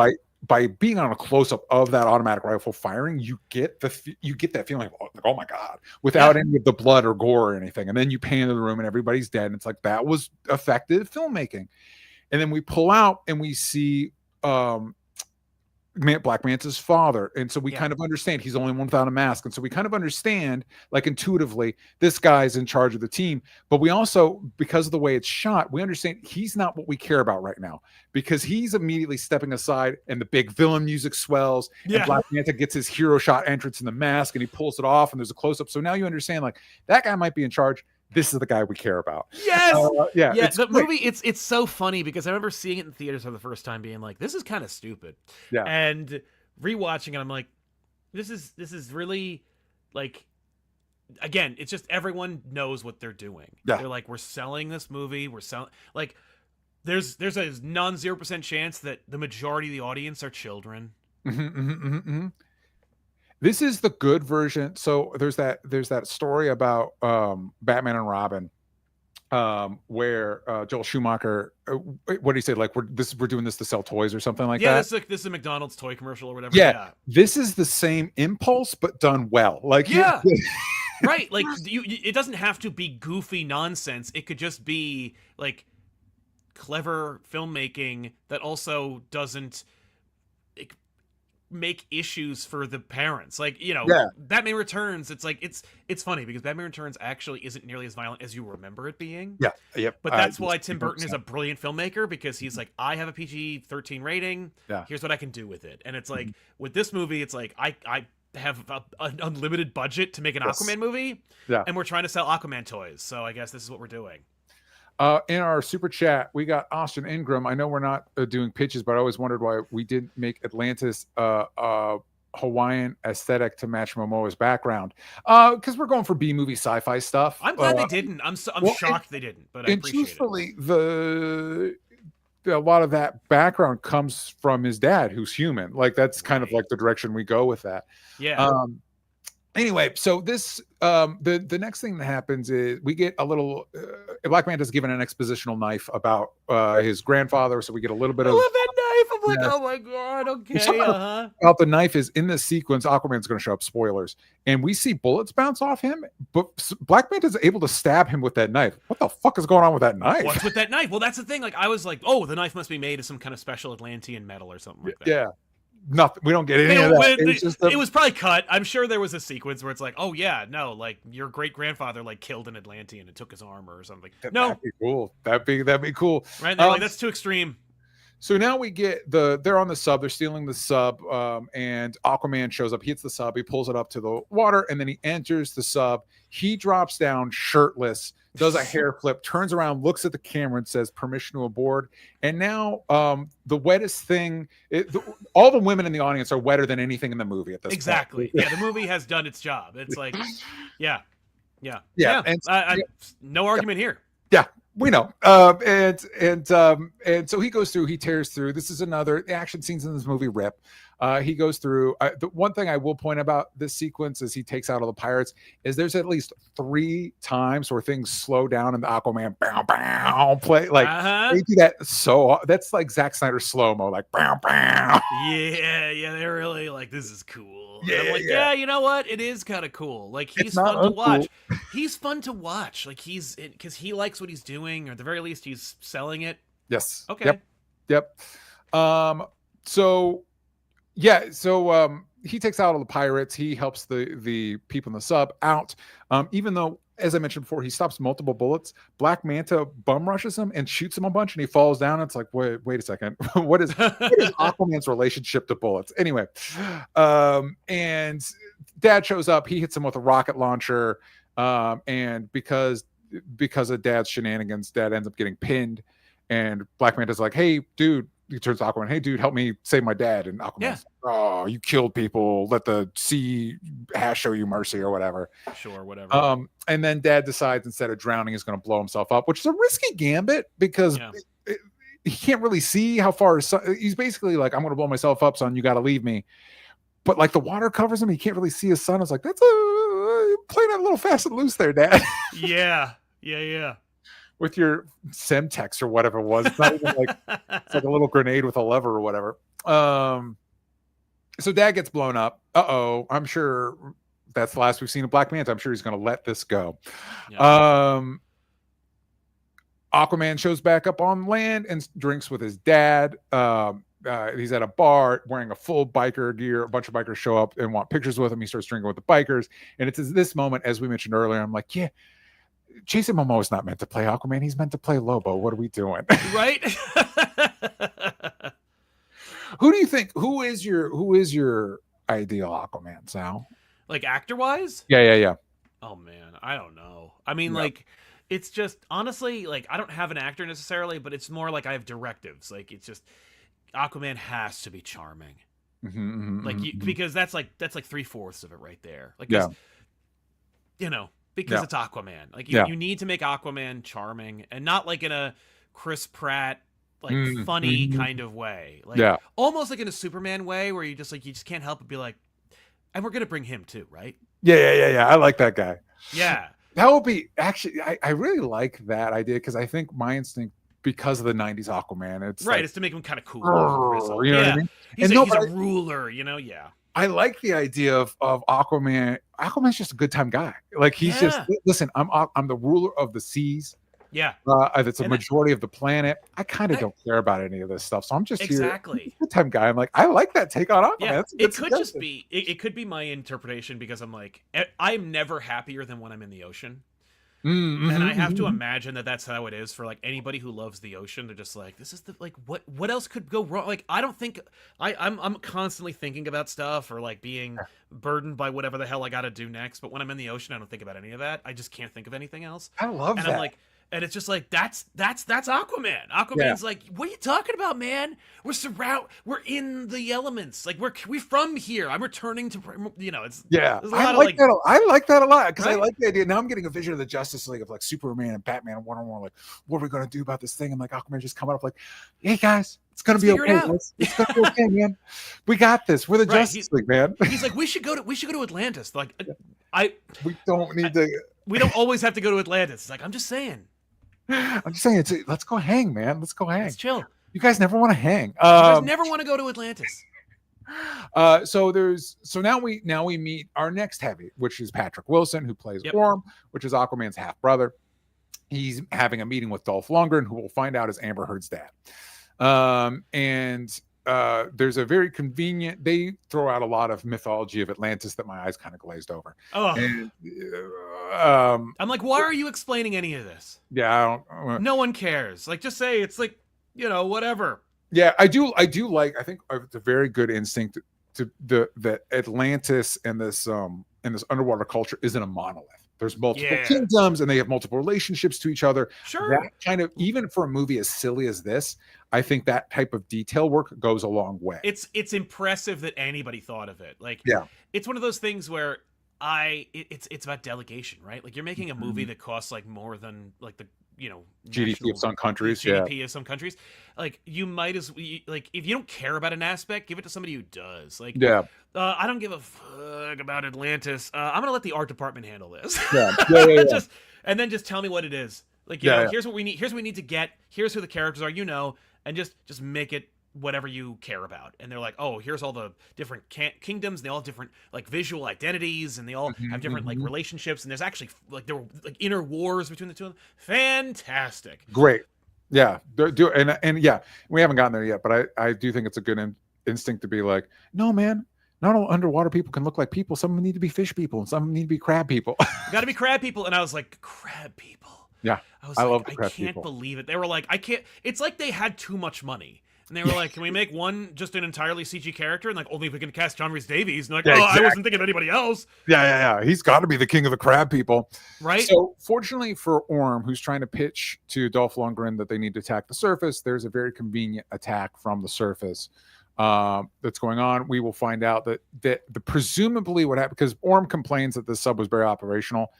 by being on a close-up of that automatic rifle firing, you get that feeling of, oh my God, without any of the blood or gore or anything. And then you pan into the room and everybody's dead. And it's like, that was effective filmmaking. And then we pull out and we see Black Manta's father. And so we kind of understand he's the only one without a mask. And so we kind of understand, like intuitively, this guy's in charge of the team. But we also, because of the way it's shot, we understand he's not what we care about right now, because he's immediately stepping aside and the big villain music swells. And Black Manta gets his hero shot entrance in the mask and he pulls it off and there's a close up. So now you understand, like, that guy might be in charge. This is the guy we care about. Yes. The movie, it's so funny because I remember seeing it in theaters for the first time, being like, this is kind of stupid. Yeah. And rewatching it, I'm like, this is really, like, again, it's just everyone knows what they're doing. Yeah. They're like, we're selling this movie. We're selling, like, there's a non-0% chance that the majority of the audience are children. This is the good version. So there's that story about Batman and Robin, where Joel Schumacher, what did he say? Like, we're doing this to sell toys or something like that. Yeah, this is a McDonald's toy commercial or whatever. Yeah, this is the same impulse but done well. Like, right. Like, it doesn't have to be goofy nonsense. It could just be like clever filmmaking that also doesn't make issues for the parents. Like, you know, Batman Returns, it's like it's funny because Batman Returns actually isn't nearly as violent as you remember it being. Yeah. Yep. But that's why Tim Burton is a brilliant filmmaker, because he's like, I have a PG-13 rating. Yeah. Here's what I can do with it. And it's like with this movie, it's like I have an unlimited budget to make an Aquaman movie. Yeah. And we're trying to sell Aquaman toys. So I guess this is what we're doing. In our super chat, we got Austin Ingram. I know we're not doing pitches, but I always wondered why we didn't make Atlantis Hawaiian aesthetic to match Momoa's background. Because we're going for B-movie sci-fi stuff. I'm glad they didn't. I'm shocked they didn't, but I appreciate it. A lot of that background comes from his dad, who's human. Like, that's kind of like the direction we go with that. Yeah. Anyway, so this the next thing that happens is we get a little Black Manta's given an expositional knife about his grandfather, so we get a little bit of. I love that knife. I'm like, oh my god, okay. About the knife is in this sequence. Aquaman's going to show up. Spoilers, and we see bullets bounce off him, but Black Manta's able to stab him with that knife. What the fuck is going on with that knife? What's with that knife? Well, that's the thing. Like, I was like, oh, the knife must be made of some kind of special Atlantean metal or something like that. Yeah. Nothing. We don't get any of that. It was probably cut. I'm sure there was a sequence where it's like, oh yeah, no, like your great grandfather like killed an Atlantean and took his armor or something. No, that'd be cool. That'd be cool. Right? They're like, that's too extreme. So now we get they're on the sub. They're stealing the sub, and Aquaman shows up. He hits the sub. He pulls it up to the water, and then he enters the sub. He drops down shirtless, does a hair flip, turns around, looks at the camera, and says, "Permission to aboard." And now the wettest thing, all the women in the audience are wetter than anything in the movie at this point. Exactly. Yeah, the movie has done its job. It's like, yeah. And no argument here. Yeah. We know. And so he goes through, he tears through. This is another action scenes in this movie rip. He goes through. The one thing I will point about this sequence as he takes out all the pirates is there's at least 3 times where things slow down and the Aquaman bow bow play. Like they do that. So that's like Zack Snyder slow-mo, like bow bow. Yeah, they're really like, this is cool. Yeah, you know what? It is kind of cool. Like, he's fun to watch. He's fun to watch. Like, because he likes what he's doing, or at the very least, he's selling it. Yes. Okay. Yep. So he takes out all the pirates. He helps the people in the sub out. Even though, as I mentioned before, he stops multiple bullets. Black Manta bum rushes him and shoots him a bunch, and he falls down. It's like, wait a second. What is Aquaman's relationship to bullets? Anyway, and Dad shows up. He hits him with a rocket launcher, and because of Dad's shenanigans, Dad ends up getting pinned. And Black Manta's like, "Hey, dude." He turns to Aquaman, "Hey, dude, help me save my dad." And Aquaman's like, "Oh, you killed people. Let the sea show you mercy," or whatever. Sure, whatever. And then Dad decides instead of drowning, he's going to blow himself up, which is a risky gambit because he can't really see how far his son. He's basically like, "I'm going to blow myself up, son. You got to leave me." But like the water covers him, he can't really see his son. It's like, that's playing it a little fast and loose there, Dad. Yeah. With your Semtex or whatever it was. It's not even like it's like a little grenade with a lever or whatever. So Dad gets blown up. I'm sure that's the last we've seen of Black Manta. I'm sure he's going to let this go. Yeah. Aquaman shows back up on land and drinks with his dad. He's at a bar wearing a full biker gear. A bunch of bikers show up and want pictures with him. He starts drinking with the bikers. And it's this moment, as we mentioned earlier, I'm like, yeah, Jason Momoa is not meant to play Aquaman. He's meant to play Lobo. What are we doing? Right? Who do you think? Who is your ideal Aquaman, Sal? Like actor wise? Yeah. Oh man, I don't know. I mean, like, it's just honestly, like, I don't have an actor necessarily, but it's more like I have directives. Like, it's just Aquaman has to be charming. Because that's like 3/4 of it right there. Like, you know. Because it's Aquaman. Like, you need to make Aquaman charming and not like in a Chris Pratt, like funny kind of way. Like almost like in a Superman way where you just can't help but be like, and we're gonna bring him too, right? Yeah. I like that guy. Yeah. That would be actually I really like that idea because I think my instinct, because of the 90s Aquaman, it's right, it's to make him kind of cool. You know what I mean? He's a ruler, I like the idea of Aquaman. Aquaman's just a good time guy. Like he's just, listen, I'm the ruler of the seas. Yeah. It's a majority of the planet. I kind of don't care about any of this stuff, so I'm just exactly here. Type guy. I'm like, I like that take on Aquaman. Yeah, it could just be. It could be my interpretation because I'm like, I'm never happier than when I'm in the ocean. And I have to imagine that that's how it is for like anybody who loves the ocean. They're just like, this is the like what else could go wrong? Like I don't think I'm constantly thinking about stuff or like being burdened by whatever the hell I got to do next. But when I'm in the ocean, I don't think about any of that. I just can't think of anything else. I love that. I'm like. And it's just like that's Aquaman. Aquaman's like, what are you talking about, man? We're in the elements. Like we're from here. I'm returning to it's I like that a lot because I like the idea. Now I'm getting a vision of the Justice League of like Superman and Batman and one-on-one. Like, what are we gonna do about this thing? And like Aquaman just coming up like, hey guys, it's gonna be okay. It's gonna be okay, man. We got this. We're the Justice League, man. He's like, we should go to Atlantis. Like we don't need to. We don't always have to go to Atlantis. It's like I'm just saying. Let's go hang, man. Let's go hang. Let's chill. You guys never want to hang. You guys never want to go to Atlantis. So now we meet our next heavy, which is Patrick Wilson, who plays Orm, which is Aquaman's half brother. He's having a meeting with Dolph Lundgren, who we'll find out is Amber Heard's dad. There's a very convenient, they throw out a lot of mythology of Atlantis that my eyes kind of glazed over. And, I'm like, why are you explaining any of this? Yeah, I don't. No one cares. Like, just say it's like, whatever. Yeah, I do like. I think it's a very good instinct to the Atlantis and this underwater culture isn't a monolith. There's multiple kingdoms and they have multiple relationships to each other. Sure. That kind of, even for a movie as silly as this, I think that type of detail work goes a long way. It's impressive that anybody thought of it. Like, it's one of those things where it's about delegation, right? Like you're making a movie that costs like more than like the GDP of some countries. GDP of some countries. Like you might like if you don't care about an aspect, give it to somebody who does. Like I don't give a fuck about Atlantis. I'm gonna let the art department handle this. And then just tell me what it is. Like here's what we need. Here's what we need to get. Here's who the characters are. And just make it whatever you care about. And they're like, oh, here's all the different kingdoms. They all have different like visual identities, and they all have different like relationships. And there's actually like there were like inner wars between the two of them. Fantastic. Great. Yeah. And yeah, we haven't gotten there yet, but I do think it's a good instinct to be like, no, man. Not all underwater people can look like people. Some need to be fish people, and some need to be crab people. Got to be crab people. And I was like, crab people. Yeah, I love I can't believe it. They were like, I can't. It's like they had too much money, and they were like, can we make one just an entirely CG character, and like only if we can cast John Rhys Davies? And like, I wasn't thinking of anybody else. Yeah. He's got to be the king of the crab people, right? So, fortunately for Orm, who's trying to pitch to Dolph Lundgren that they need to attack the surface, there's a very convenient attack from the surface. That's going on. We will find out that the presumably what happened, because Orm complains that the sub was very operational.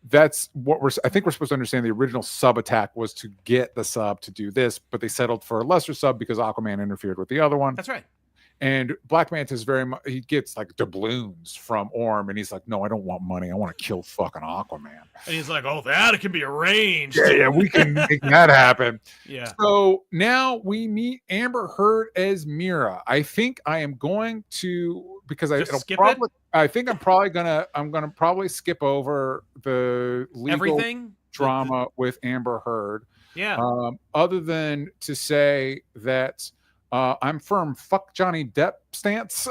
That's what I think we're supposed to understand. The original sub attack was to get the sub to do this, but they settled for a lesser sub because Aquaman interfered with the other one. That's right. And Black Manta is he gets like doubloons from Orm, and he's like, no, I don't want money. I want to kill fucking Aquaman. And he's like, oh, that can be arranged. Yeah, we can make that happen. Yeah. So now we meet Amber Heard as Mera. I think I am going to, because I think I'm gonna probably skip over the legal drama with Amber Heard. Yeah. Other than to say that I'm firm fuck Johnny Depp stance.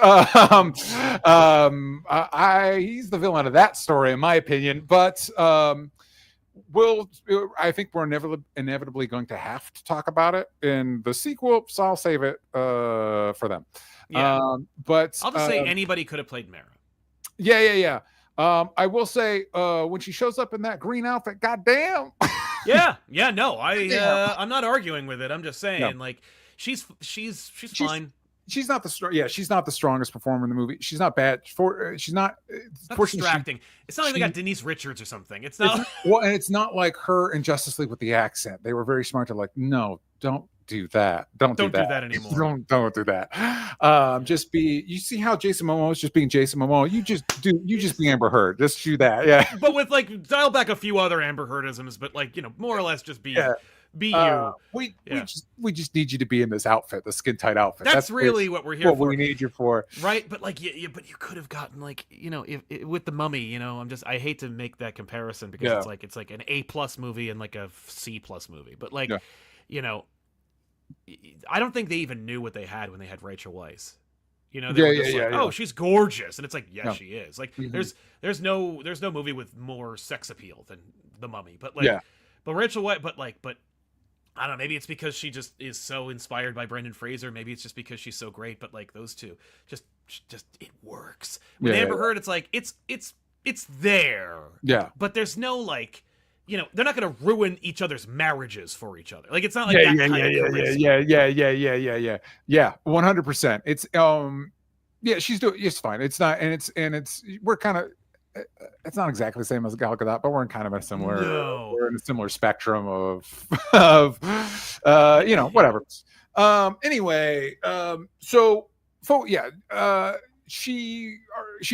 He's the villain of that story, in my opinion. But I think we're inevitably going to have to talk about it in the sequel, so I'll save it for them. Yeah. But I'll just say anybody could have played Mera. Yeah. I will say when she shows up in that green outfit, goddamn. No, I'm not arguing with it. I'm just saying, like. She's fine. She's not the strongest performer in the movie. She's not bad. She's not distracting. It's not like they got Denise Richards or something. It's not. And it's not like her in Justice League with the accent. They were very smart to like, no, don't do that. Don't do that anymore. Don't do that. Just be. You see how Jason Momoa is just being Jason Momoa. You just be Amber Heard. Just do that. Yeah. But with like dial back a few other Amber Heardisms, but like more or less just be. Be you. We just need you to be in this outfit, the skin tight outfit. That's really what we're here for. What we need you for, right? But like, but you could have gotten like, if with the Mummy, I hate to make that comparison because it's like an A+ movie and like a C+ movie, but like, I don't think they even knew what they had when they had Rachel Weisz. They were just like, oh, she's gorgeous, and it's like, she is. Like, there's no movie with more sex appeal than the Mummy, but like, but Rachel Weisz, but I don't know, maybe it's because she just is so inspired by Brendan Fraser. Maybe it's just because she's so great. But like those two, just it works. With Amber Heard, it's like it's there. Yeah. But there's no like, they're not going to ruin each other's marriages for each other. Like it's not like that kind of charisma. Yeah. 100%. It's she's doing. It's fine. It's not, and it's we're kind of. It's not exactly the same as Gal Gadot, but we're in kind of a similar. We're in a similar spectrum of whatever. Anyway, she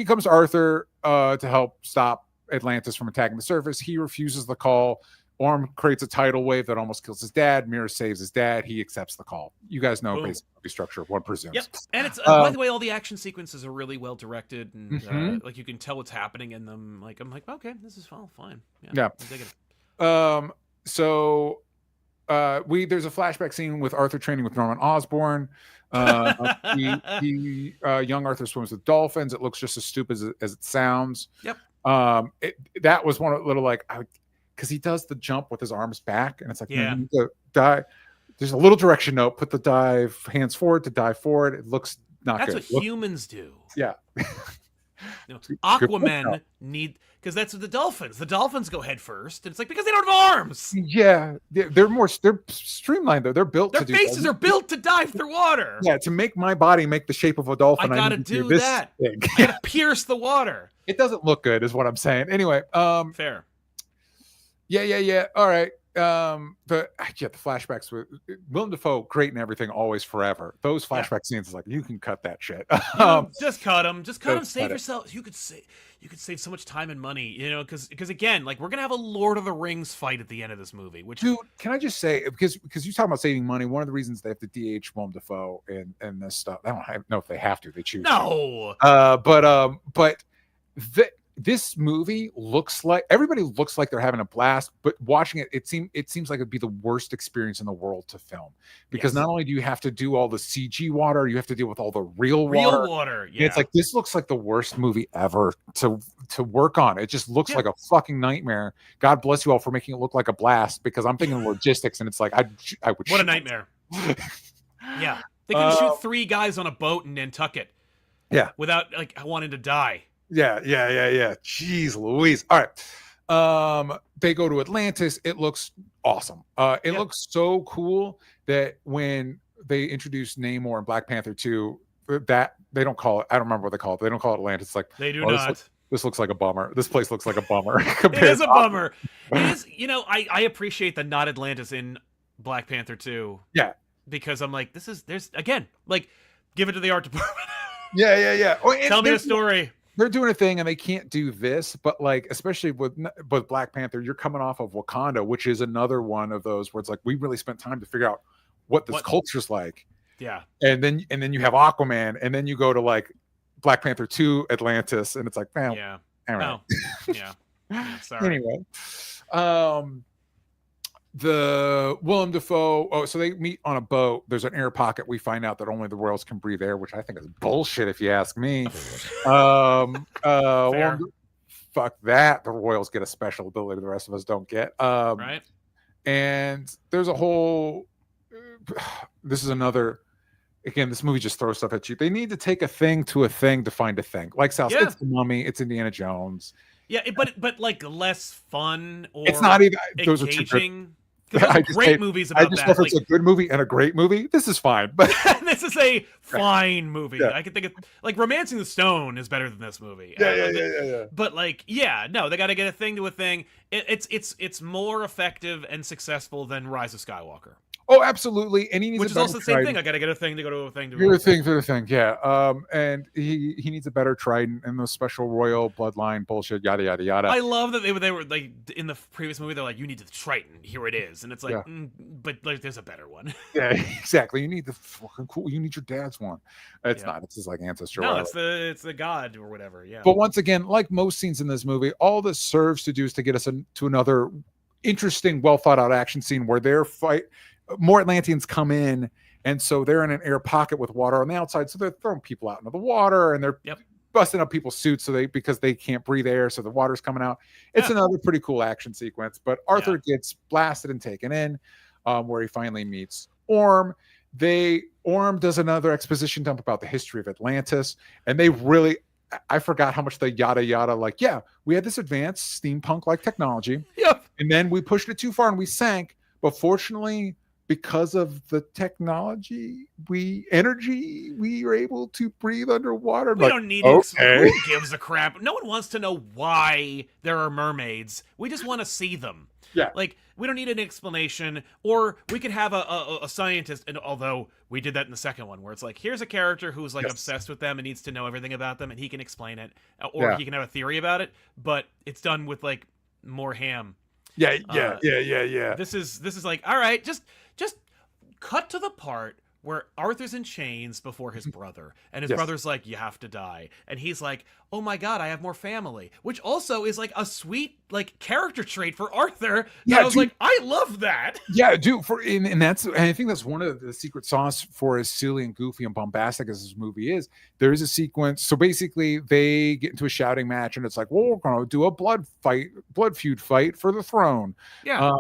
comes to Arthur to help stop Atlantis from attacking the surface. He refuses the call. Orm creates a tidal wave that almost kills his dad. Mera saves his dad. He accepts the call. You guys know basic movie structure, one presumes. Yep. And it's by the way, all the action sequences are really well directed, and like you can tell what's happening in them. Like I'm like, okay, this is fine. Yeah. I'm digging it. So there's a flashback scene with Arthur training with Norman Osborn. Young Arthur swims with dolphins. It looks just as stupid as it sounds. Yep. That was one of the little like because he does the jump with his arms back, and it's like, you need to dive. There's a little direction note. Put the dive hands forward to dive forward. It looks not That's good. That's what humans do. Yeah. Aquaman because that's what the dolphins go head first. And it's like, because they don't have arms. Yeah. They're streamlined though. They're built Their faces are built to dive through water. Yeah. To make my body make the shape of a dolphin, I gotta do that. I gotta pierce the water. It doesn't look good is what I'm saying. Anyway. Fair. Yeah. All right. The flashbacks with Willem Dafoe, great and everything, always forever. Those flashback scenes is like, you can cut that shit. Just cut them. Save yourself. You could save so much time and money, because again, like we're gonna have a Lord of the Rings fight at the end of this movie. Which, dude, can I just say, because you're talking about saving money, one of the reasons they have to DH Willem Dafoe and this stuff, I don't know if they have to. They choose. No. But this movie everybody looks like they're having a blast, but watching it seems like it'd be the worst experience in the world to film, because not only do you have to do all the CG water, you have to deal with all the real water. Yeah. It's like, this looks like the worst movie ever to work on. It just looks like a fucking nightmare. God bless you all for making it look like a blast, because I'm thinking logistics, and it's like I would. What a nightmare. Yeah, they can shoot 3 guys on a boat in Nantucket. Yeah, without like wanting to die. Yeah. Jeez Louise. All right. They go to Atlantis. It looks awesome. It looks so cool that when they introduce Namor in Black Panther 2, that they don't call it, I don't remember what they call it. They don't call it Atlantis. It's like, they do not. This looks like a bummer. This place looks like a bummer. It is a bummer. It is, I appreciate the not Atlantis in Black Panther 2. Yeah. Because I'm like, there's again, like, give it to the art department. Yeah. Tell me a story. They're doing a thing and they can't do this, but like, especially with Black Panther, you're coming off of Wakanda, which is another one of those where it's like, we really spent time to figure out what this culture's like. Yeah. And then you have Aquaman, and then you go to like Black Panther 2 Atlantis, and it's like, man, yeah. Right. Yeah. Sorry. Anyway, the Willem Dafoe. So they meet on a boat. There's an air pocket. We find out that only the royals can breathe air, which I think is bullshit, if you ask me. Fuck that. The royals get a special ability the rest of us don't get. Right. And there's a whole. This is another. Again, this movie just throws stuff at you. They need to take a thing to find a thing. Like Sal, it's the Mummy, it's Indiana Jones. Yeah, but like less fun, or it's not even those engaging. Are great movies about that. If it's a good movie and a great movie, this is fine. But this is a fine movie. Yeah. I can think of like Romancing the Stone is better than this movie. Yeah. But like, no, they got to get a thing to a thing. It's more effective and successful than Rise of Skywalker. Oh, absolutely. And he needs which is also the same thing. I got to get a thing to go to a thing to a thing to the thing. Yeah. And he needs a better trident and those special royal bloodline bullshit. Yada yada yada. I love that they were like in the previous movie. They're like, you need the trident. Here it is, and it's like, but like, there's a better one. Yeah, exactly. You need the fucking cool. You need your dad's one. It's not. It's just like ancestor. No, it's the god or whatever. Yeah. But once again, like most scenes in this movie, all this serves to do is to get us to another interesting, well thought out action scene where they're more Atlanteans come in, and so they're in an air pocket with water on the outside, so they're throwing people out into the water, and they're busting up people's suits because they can't breathe air, so the water's coming out. It's another pretty cool action sequence. But Arthur gets blasted and taken in, where he finally meets Orm. Orm does another exposition dump about the history of Atlantis, and they really, I forgot how much the yada yada, like, yeah, we had this advanced steampunk like technology, and then we pushed it too far and we sank, but fortunately, because of the technology, we were able to breathe underwater. We don't need it. Who gives a crap? No one wants to know why there are mermaids. We just want to see them. Yeah. Like, we don't need an explanation, or we could have a scientist, and although we did that in the second one, where it's like, here's a character who's like obsessed with them and needs to know everything about them, and he can explain it, or he can have a theory about it, but it's done with like more ham. Yeah. This is like, all right, just cut to the part where Arthur's in chains before his brother, and his brother's like, you have to die, and he's like, oh my god, I have more family, which also is like a sweet like character trait for Arthur. Yeah, I was like, I love that. Yeah, dude. And I think that's one of the secret sauce for as silly and goofy and bombastic as this movie is. There is a sequence. So basically, they get into a shouting match, and it's like, well, we're gonna do a blood feud fight for the throne. Yeah.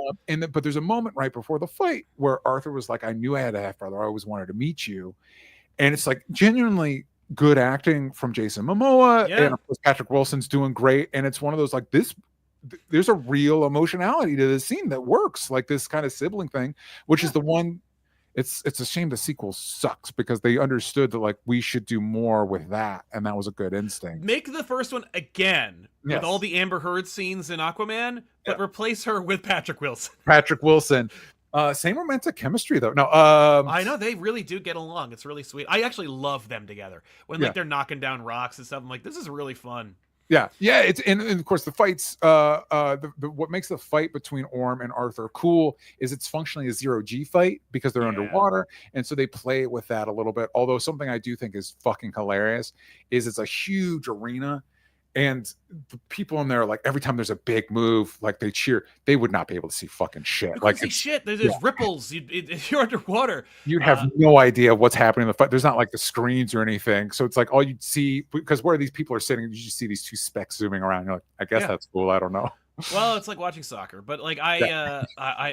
But there's a moment right before the fight where Arthur was like, I knew I had a half brother. I always wanted to meet you, and it's like genuinely good acting from Jason Momoa, and of course Patrick Wilson's doing great. And it's one of those like there's a real emotionality to this scene that works, like this kind of sibling thing, which is the one. It's a shame the sequel sucks because they understood that like we should do more with that, and that was a good instinct. Make the first one again with all the Amber Heard scenes in Aquaman, but replace her with Patrick Wilson. Same romantic chemistry though. No, I know they really do get along. It's really sweet. I actually love them together when like they're knocking down rocks and stuff. I'm like, this is really fun. Yeah. It's and of course the fights. What makes the fight between Orm and Arthur cool is it's functionally a 0G fight because they're underwater, and so they play with that a little bit. Although something I do think is fucking hilarious is it's a huge arena. And the people in there, like every time there's a big move, like they cheer. They would not be able to see fucking shit. Like see shit. There's ripples. You're underwater. You'd have no idea what's happening in the fight. There's not like the screens or anything. So it's like all you'd see, because where these people are sitting, you just see these two specks zooming around. You're like, I guess that's cool. I don't know. Well, it's like watching soccer, but like I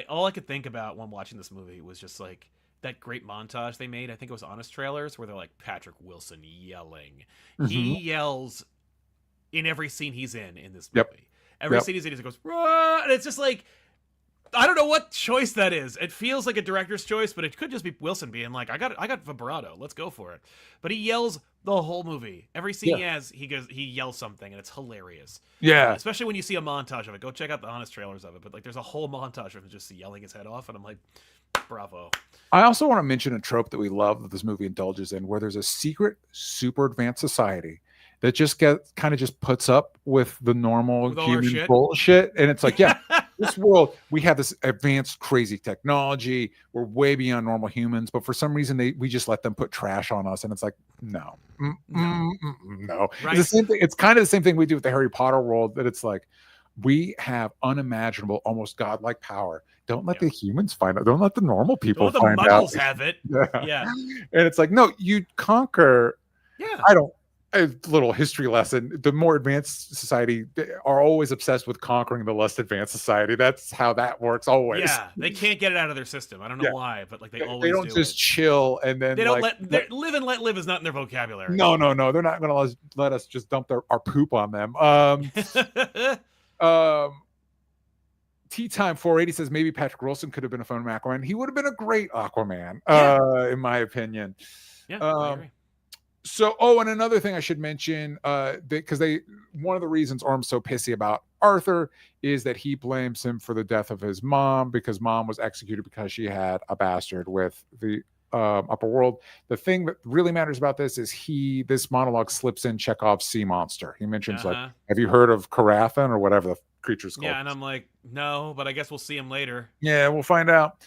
all I could think about when watching this movie was just like that great montage they made. I think it was Honest Trailers where they're like Patrick Wilson yelling. He yells in every scene he's in this movie. Every scene he's in, he goes, Rah! And it's just like, I don't know what choice that is. It feels like a director's choice, but it could just be Wilson being like, I got vibrato, let's go for it. But he yells the whole movie. Every scene he yells something, and it's hilarious. Yeah. Especially when you see a montage of it. Go check out the Honest Trailers of it. But like, there's a whole montage of him just yelling his head off, and I'm like, bravo. I also want to mention a trope that we love that this movie indulges in, where there's a secret, super advanced society that just kind of puts up with the normal human bullshit. And it's like, this world, we have this advanced, crazy technology. We're way beyond normal humans, but for some reason we just let them put trash on us. And it's like, no. Right. It's the same thing. It's kind of the same thing we do with the Harry Potter world, that it's like, we have unimaginable, almost godlike power. Don't let the humans find out. Don't let the normal people find out. The muggles have it. Yeah. And it's like, no, you conquer. Yeah. A little history lesson. The more advanced society are always obsessed with conquering the less advanced society. That's how that works always. Yeah, they can't get it out of their system. I don't know why, but like they always don't just chill and then they don't live and let live is not in their vocabulary. No. They're not going to let us just dump our poop on them. Tea Time 480 says maybe Patrick Wilson could have been a fun Aquaman. He would have been a great Aquaman, in my opinion. Yeah, I agree. So, and another thing I should mention, because one of the reasons Orm's so pissy about Arthur is that he blames him for the death of his mom because mom was executed because she had a bastard with the upper world. The thing that really matters about this is this monologue slips in Chekhov's sea monster. He mentions like, have you heard of Karathan or whatever the creature's called? Yeah, and I'm like, no, but I guess we'll see him later. Yeah, we'll find out.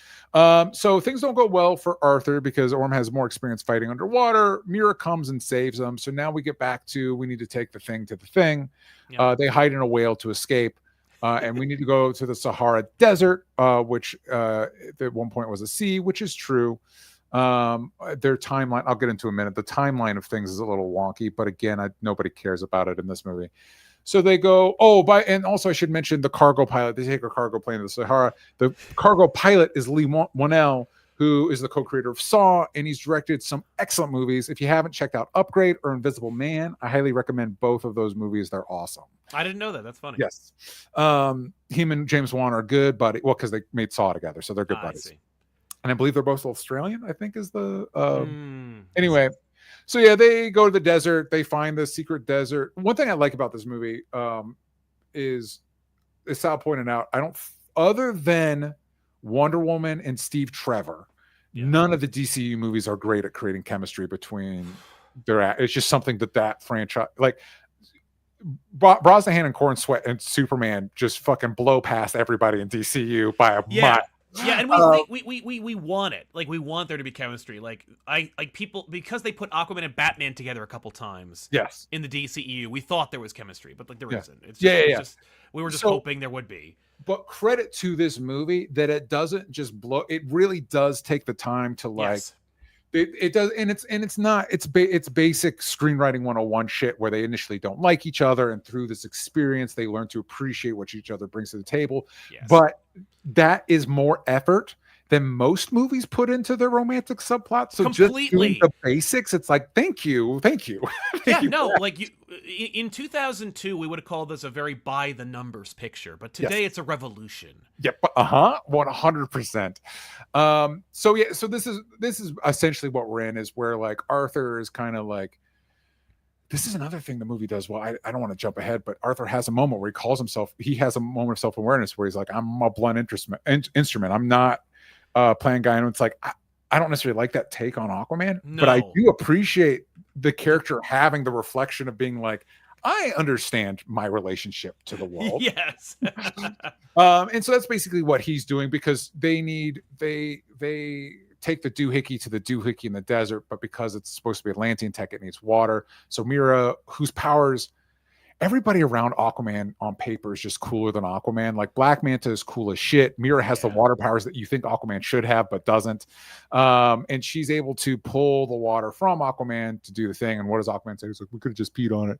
So things don't go well for Arthur because Orm has more experience fighting underwater. Mera comes and saves him. So now we get back to we need to take the thing to the thing. Yep. They hide in a whale to escape. And we need to go to the Sahara Desert, which at one point was a sea, which is true. Their timeline, I'll get into in a minute. The timeline of things is a little wonky, but again, nobody cares about it in this movie. So they go, and also I should mention the cargo pilot. They take a cargo plane to the Sahara. The cargo pilot is Lee Whannell, who is the co-creator of Saw, and he's directed some excellent movies. If you haven't checked out Upgrade or Invisible Man, I highly recommend both of those movies. They're awesome. I didn't know that. That's funny. Yes. Him and James Wan are good buddies. Well, because they made Saw together, so they're good buddies. And I believe they're both Australian, I think is the... Anyway... So yeah, they go to the desert. They find the secret desert. One thing I like about this movie is, as Sal pointed out, other than Wonder Woman and Steve Trevor, none of the DCEU movies are great at creating chemistry between it's just something that franchise, like Brosnahan and Corn Sweat and Superman just fucking blow past everybody in DCEU by a mile. Yeah, and we want it. Like, we want there to be chemistry. Like people, because they put Aquaman and Batman together a couple times. Yes. In the DCEU, we thought there was chemistry, but like there isn't. It's just, we were just hoping there would be. But credit to this movie that it doesn't just blow. It really does take the time to like. Yes. It does, and it's basic screenwriting 101 shit where they initially don't like each other, and through this experience they learn to appreciate what each other brings to the table. Yes. But that is more effort than most movies put into their romantic subplot. So completely. Just doing the basics, it's like thank you. Like in 2002 we would have called this a very by the numbers picture, but today it's a revolution. Yep. 100%. So this is essentially what we're in, is where like Arthur is kind of like, this is another thing the movie does well. I don't want to jump ahead, but Arthur has a moment where he has a moment of self-awareness where he's like, I'm a blunt instrument. I'm not playing guy. And it's like, I don't necessarily like that take on Aquaman, but I do appreciate the character having the reflection of being like, I understand my relationship to the world. Yes. And so that's basically what he's doing, because they take the doohickey to the doohickey in the desert, but because it's supposed to be Atlantean tech, it needs water. So Mera, whose powers, everybody around Aquaman on paper is just cooler than Aquaman. Like Black Manta is cool as shit. Mera has the water powers that you think Aquaman should have, but doesn't. And she's able to pull the water from Aquaman to do the thing. And what does Aquaman say? He's like, we could have just peed on it.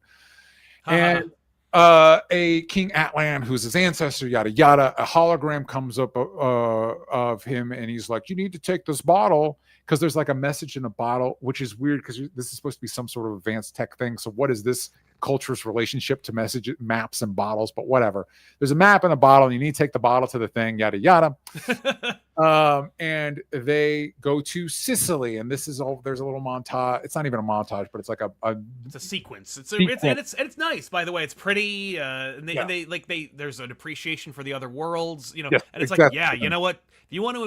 And a King Atlan, who's his ancestor, yada yada, a hologram comes up of him, and he's like, you need to take this bottle, because there's like a message in a bottle, which is weird because this is supposed to be some sort of advanced tech thing. So what is this culture's relationship to message maps and bottles? But whatever, there's a map in a bottle, and you need to take the bottle to the thing, yada yada. And they go to Sicily, and this is all, there's a little montage. It's not even a montage, but it's like it's a sequence. It's nice, by the way. It's pretty, and there's an appreciation for the other worlds, and it's exactly. Like, you know what, if you want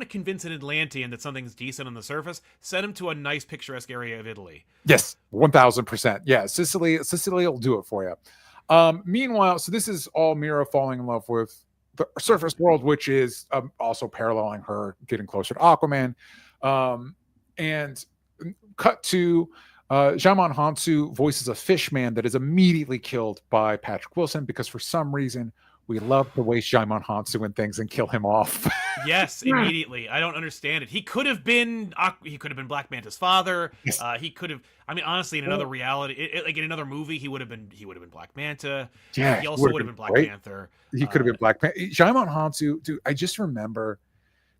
to convince an Atlantean that something's decent on the surface, send him to a nice picturesque area of Italy. Yes, 1000%. Yeah, Sicily will do it for you. Meanwhile, so this is all Mera falling in love with the surface world, which is also paralleling her getting closer to Aquaman. And cut to Djimon Hounsou voices a fish man that is immediately killed by Patrick Wilson, because for some reason we love to waste Djimon Hounsou in things and kill him off. Yes, immediately. I don't understand it. He could have been Black Manta's father. Yes. He could have. I mean, honestly, in another reality, like in another movie, he would have been Black Manta. Yeah, he also would have been Black Panther. He could have been Black Panther. Djimon Hounsou, dude. I just remember,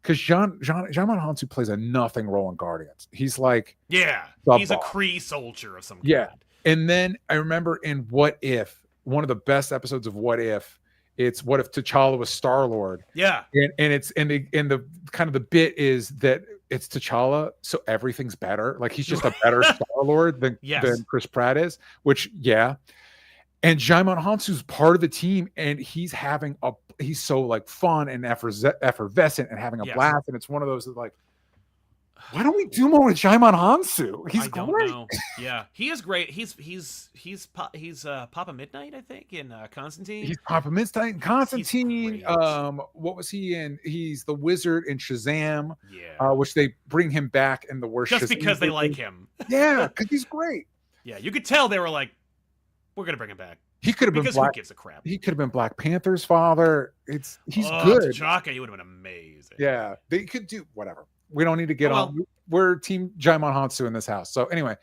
because Djimon Hounsou plays a nothing role in Guardians. He's like, he's a Kree soldier of some kind. Yeah, and then I remember in What If, one of the best episodes of What If. It's what if T'Challa was Star-Lord? Yeah, and the kind of the bit is that it's T'Challa, so everything's better. Like he's just a better Star Star-Lord than Chris Pratt is, which, yeah. And Jaimon Hansu's part of the team, and he's so like fun and effervescent and having a blast. And it's one of those that, like, why don't we do more with Jaimon Hansu? He's great. Don't know. Yeah, he is great. He's Papa Midnight, I think, in Constantine. He's Papa Midnight in Constantine. What was he in? He's the wizard in Shazam. Yeah. Which they bring him back in the worst. Just Shazam because they like him. Yeah, because he's great. Yeah, you could tell they were like, we're gonna bring him back. He could have been Who gives a crap? He could have been Black Panther's father. He's good. T'Chaka, he would have been amazing. Yeah, they could do whatever. We don't need to get on. We're Team Jaimon Hansu in this house. So anyway,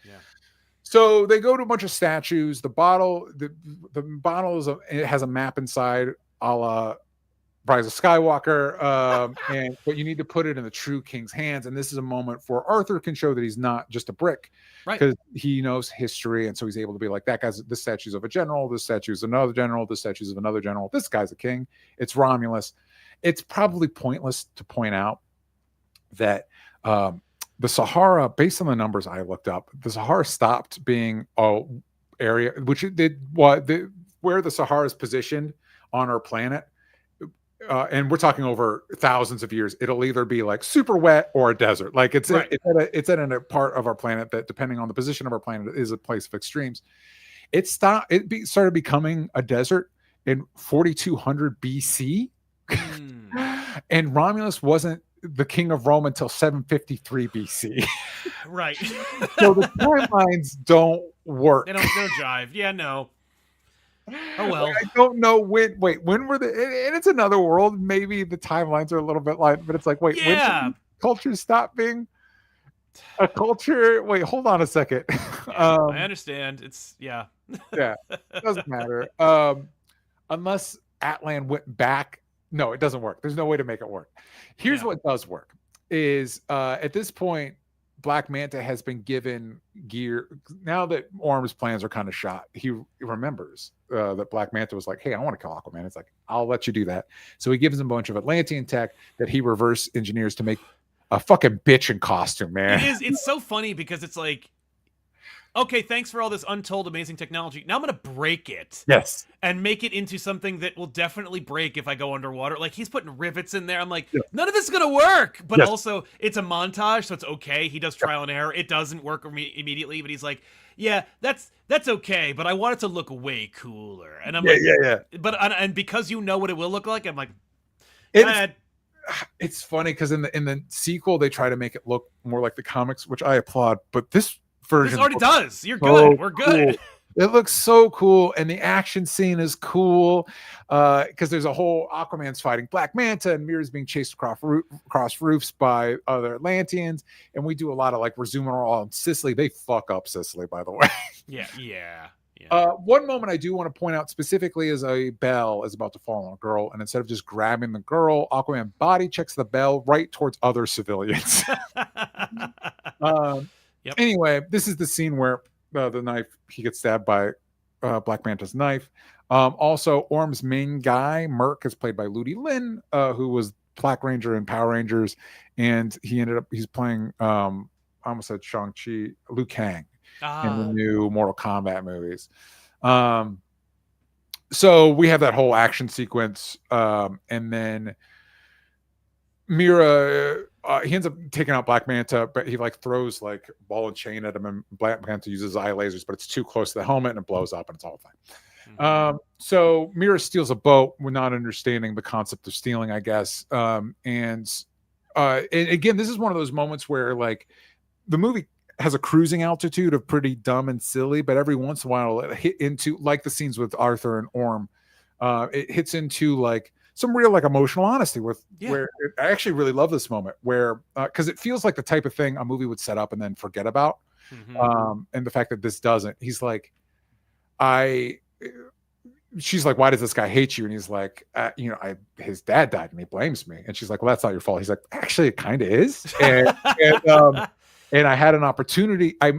so they go to a bunch of statues. The bottle it has a map inside, a la Rise of Skywalker. But you need to put it in the true king's hands. And this is a moment where Arthur can show that he's not just a brick, because he knows history, and so he's able to be like, this statue's of a general, this statue's another general, this statue's of another general. This guy's a king. It's Romulus. It's probably pointless to point out that the Sahara, based on the numbers I looked up, the Sahara stopped being an area, which it did, where the Sahara is positioned on our planet. And we're talking over thousands of years. It'll either be like super wet or a desert. Like it's at a part of our planet that, depending on the position of our planet, is a place of extremes. It started becoming a desert in 4200 BC, and Romulus wasn't the king of Rome until 753 BC. Right. So the timelines don't work. They don't jive. Yeah, no. Oh well. I don't know when. Wait, when were and it's another world. Maybe the timelines are a little bit light, but it's like, wait, when did culture stop being a culture? Wait, hold on a second. I understand. It's yeah, it doesn't matter. Unless Atlan went back. No, it doesn't work. There's no way to make it work. Here's what does work: is at this point, Black Manta has been given gear. Now that Orm's plans are kind of shot, he remembers that Black Manta was like, hey, I want to kill Aquaman. It's like, I'll let you do that. So he gives him a bunch of Atlantean tech that he reverse engineers to make a fucking bitch in costume, man. It's so funny because it's like, okay, thanks for all this untold amazing technology. Now I'm going to break it. Yes. And make it into something that will definitely break if I go underwater. Like, he's putting rivets in there. I'm like, none of this is going to work. But also, it's a montage, so it's okay. He does trial and error. It doesn't work immediately, but he's like, yeah, that's okay, but I want it to look way cooler. And I'm But and because you know what it will look like, I'm like, it's funny because in the sequel, they try to make it look more like the comics, which I applaud. But this version already does. You're good. We're good. Cool. It looks so cool, and the action scene is cool because there's a whole Aquaman's fighting Black Manta, and Mera's being chased across roofs by other Atlanteans, and we do a lot of like we're zooming all on Sicily. They fuck up Sicily, by the way. Yeah. One moment I do want to point out specifically is a bell is about to fall on a girl, and instead of just grabbing the girl, Aquaman body checks the bell right towards other civilians. Anyway, this is the scene where the knife, he gets stabbed by Black Manta's knife. Also, Orm's main guy, Merc, is played by Ludi Lin, who was Black Ranger in Power Rangers, and he's playing I almost said Shang-Chi, Liu Kang in the new Mortal Kombat movies. So we have that whole action sequence, and then Mera, he ends up taking out Black Manta, but he like throws like ball and chain at him, and Black Manta uses eye lasers, but it's too close to the helmet and it blows up, and it's all fine. So Mera steals a boat. We're not understanding the concept of stealing, I guess. And again, this is one of those moments where like the movie has a cruising altitude of pretty dumb and silly, but every once in a while it hit into like the scenes with Arthur and Orm. It hits into like some real like emotional honesty where I actually really love this moment where because it feels like the type of thing a movie would set up and then forget about. And the fact that this doesn't, he's like, she's like, why does this guy hate you? And he's like, his dad died and he blames me. And she's like, well, that's not your fault. He's like, actually it kind of is. And I had an opportunity. I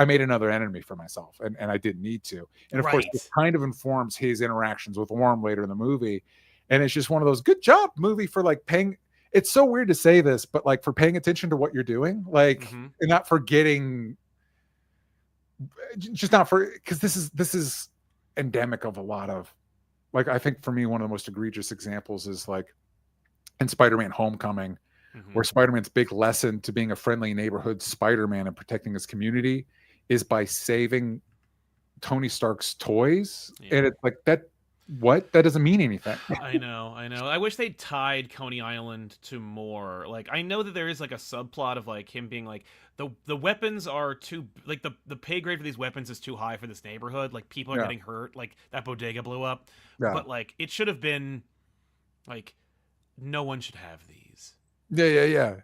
made another enemy for myself, and I didn't need to. And of course, this kind of informs his interactions with Orm later in the movie. And it's just one of those good job movie for like paying. It's so weird to say this, but like for paying attention to what you're doing, like and not forgetting just not for, because this is endemic of a lot of, like, I think for me one of the most egregious examples is like in Spider-Man Homecoming, where Spider-Man's big lesson to being a friendly neighborhood Spider-Man and protecting his community is by saving Tony Stark's toys. And it's like, that doesn't mean anything. I know. I wish they'd tied Coney Island to more. Like, I know that there is like a subplot of like him being like, the weapons are too, like, the pay grade for these weapons is too high for this neighborhood. Like, people are getting hurt. Like, that bodega blew up. But like, it should have been like, no one should have these. Yeah.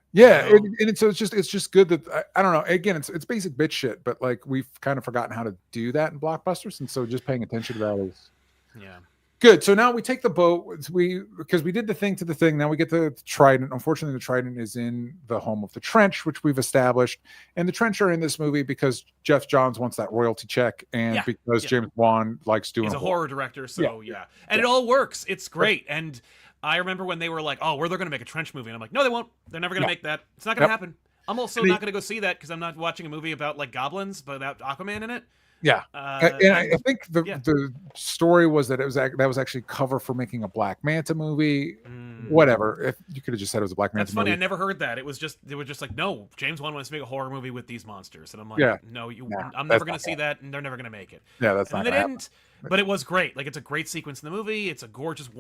And so it's just good that I don't know. Again, it's basic bitch shit, but like we've kind of forgotten how to do that in blockbusters, and so just paying attention to that is good. So now we take the boat. Because we did the thing to the thing. Now we get the trident. Unfortunately, the trident is in the home of the Trench, which we've established. And the Trench are in this movie because Jeff Johns wants that royalty check, and because James Wan likes doing. He's a horror director, so and it all works. It's great. And I remember when they were like, "Oh, they're going to make a Trench movie," and I'm like, "No, they won't. They're never going to make that. It's not going to happen." I'm also not going to go see that because I'm not watching a movie about like goblins, but without Aquaman in it. Yeah, and I think the story was that that was actually cover for making a Black Manta movie. Whatever, if you could have just said it was a Black Manta. That's funny. Movie. I never heard that. They were just like, no, James Wan wants to make a horror movie with these monsters, and I'm like, no, I'm never going to see that, and they're never going to make it. Yeah, that's not. And they didn't. But it was great. Like, it's a great sequence in the movie. It's a gorgeous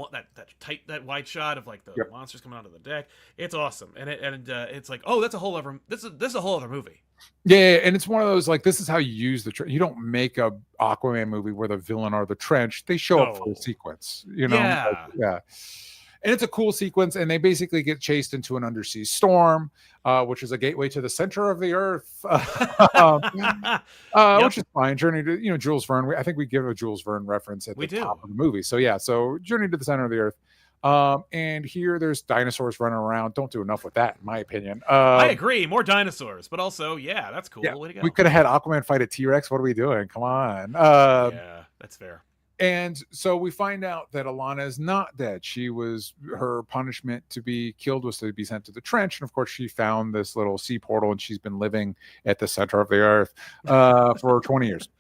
that wide shot of like the monsters coming onto the deck. It's awesome, and it's like, oh, that's a whole other. This is a whole other movie. Yeah, and it's one of those like, this is how you use the you don't make a Aquaman movie where the villain are the Trench. They show up for a sequence, you know. And it's a cool sequence, and they basically get chased into an undersea storm, which is a gateway to the center of the earth, which is fine. Journey to, Jules Verne. I think we give a Jules Verne reference at the top of the movie. So so Journey to the Center of the Earth. And here there's dinosaurs running around. Don't do enough with that, in my opinion. I agree. More dinosaurs, but also, that's cool. Way to go. We could have had Aquaman fight a T-Rex. What are we doing? Come on. Yeah, that's fair. And so we find out that Alana is not dead. Her punishment to be killed was to be sent to the Trench. And of course, she found this little sea portal, and she's been living at the center of the earth for 20 years.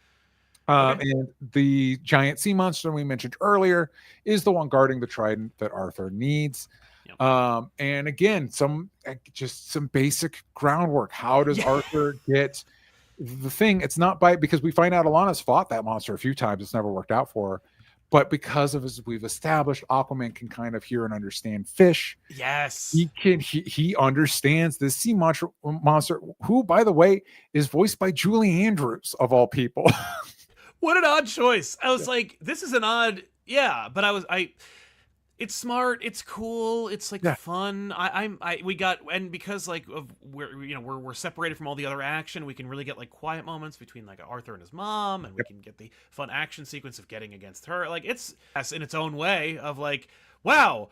And the giant sea monster we mentioned earlier is the one guarding the trident that Arthur needs. And again, some basic groundwork. How does Arthur get the thing? It's not because we find out Alana's fought that monster a few times. It's never worked out for her. But because of, as we've established, Aquaman can kind of hear and understand fish. Yes. He understands this sea monster, who, by the way, is voiced by Julie Andrews, of all people. What an odd choice. I was like, this is an odd, but it's smart, it's cool, it's like fun. Because like we're separated from all the other action, we can really get like quiet moments between like Arthur and his mom, and we can get the fun action sequence of getting against her. Like, it's in its own way of like, wow,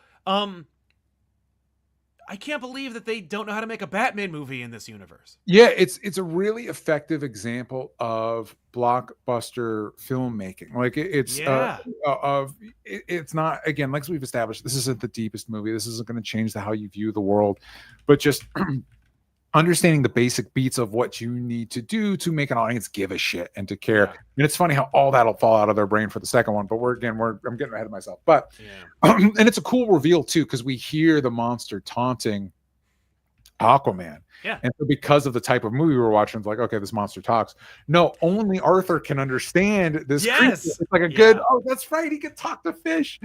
I can't believe that they don't know how to make a Batman movie in this universe. Yeah, it's a really effective example of blockbuster filmmaking. Like it's not, again, like we've established, this isn't the deepest movie. This isn't going to change how you view the world, but just understanding the basic beats of what you need to do to make an audience give a shit and to care. And it's funny how all that'll fall out of their brain for the second one, but I'm getting ahead of myself. But and it's a cool reveal too, because we hear the monster taunting Aquaman. And so because of the type of movie we're watching, it's like, okay, this monster talks. No, only Arthur can understand this creature. It's like a good, that's right, he can talk to fish.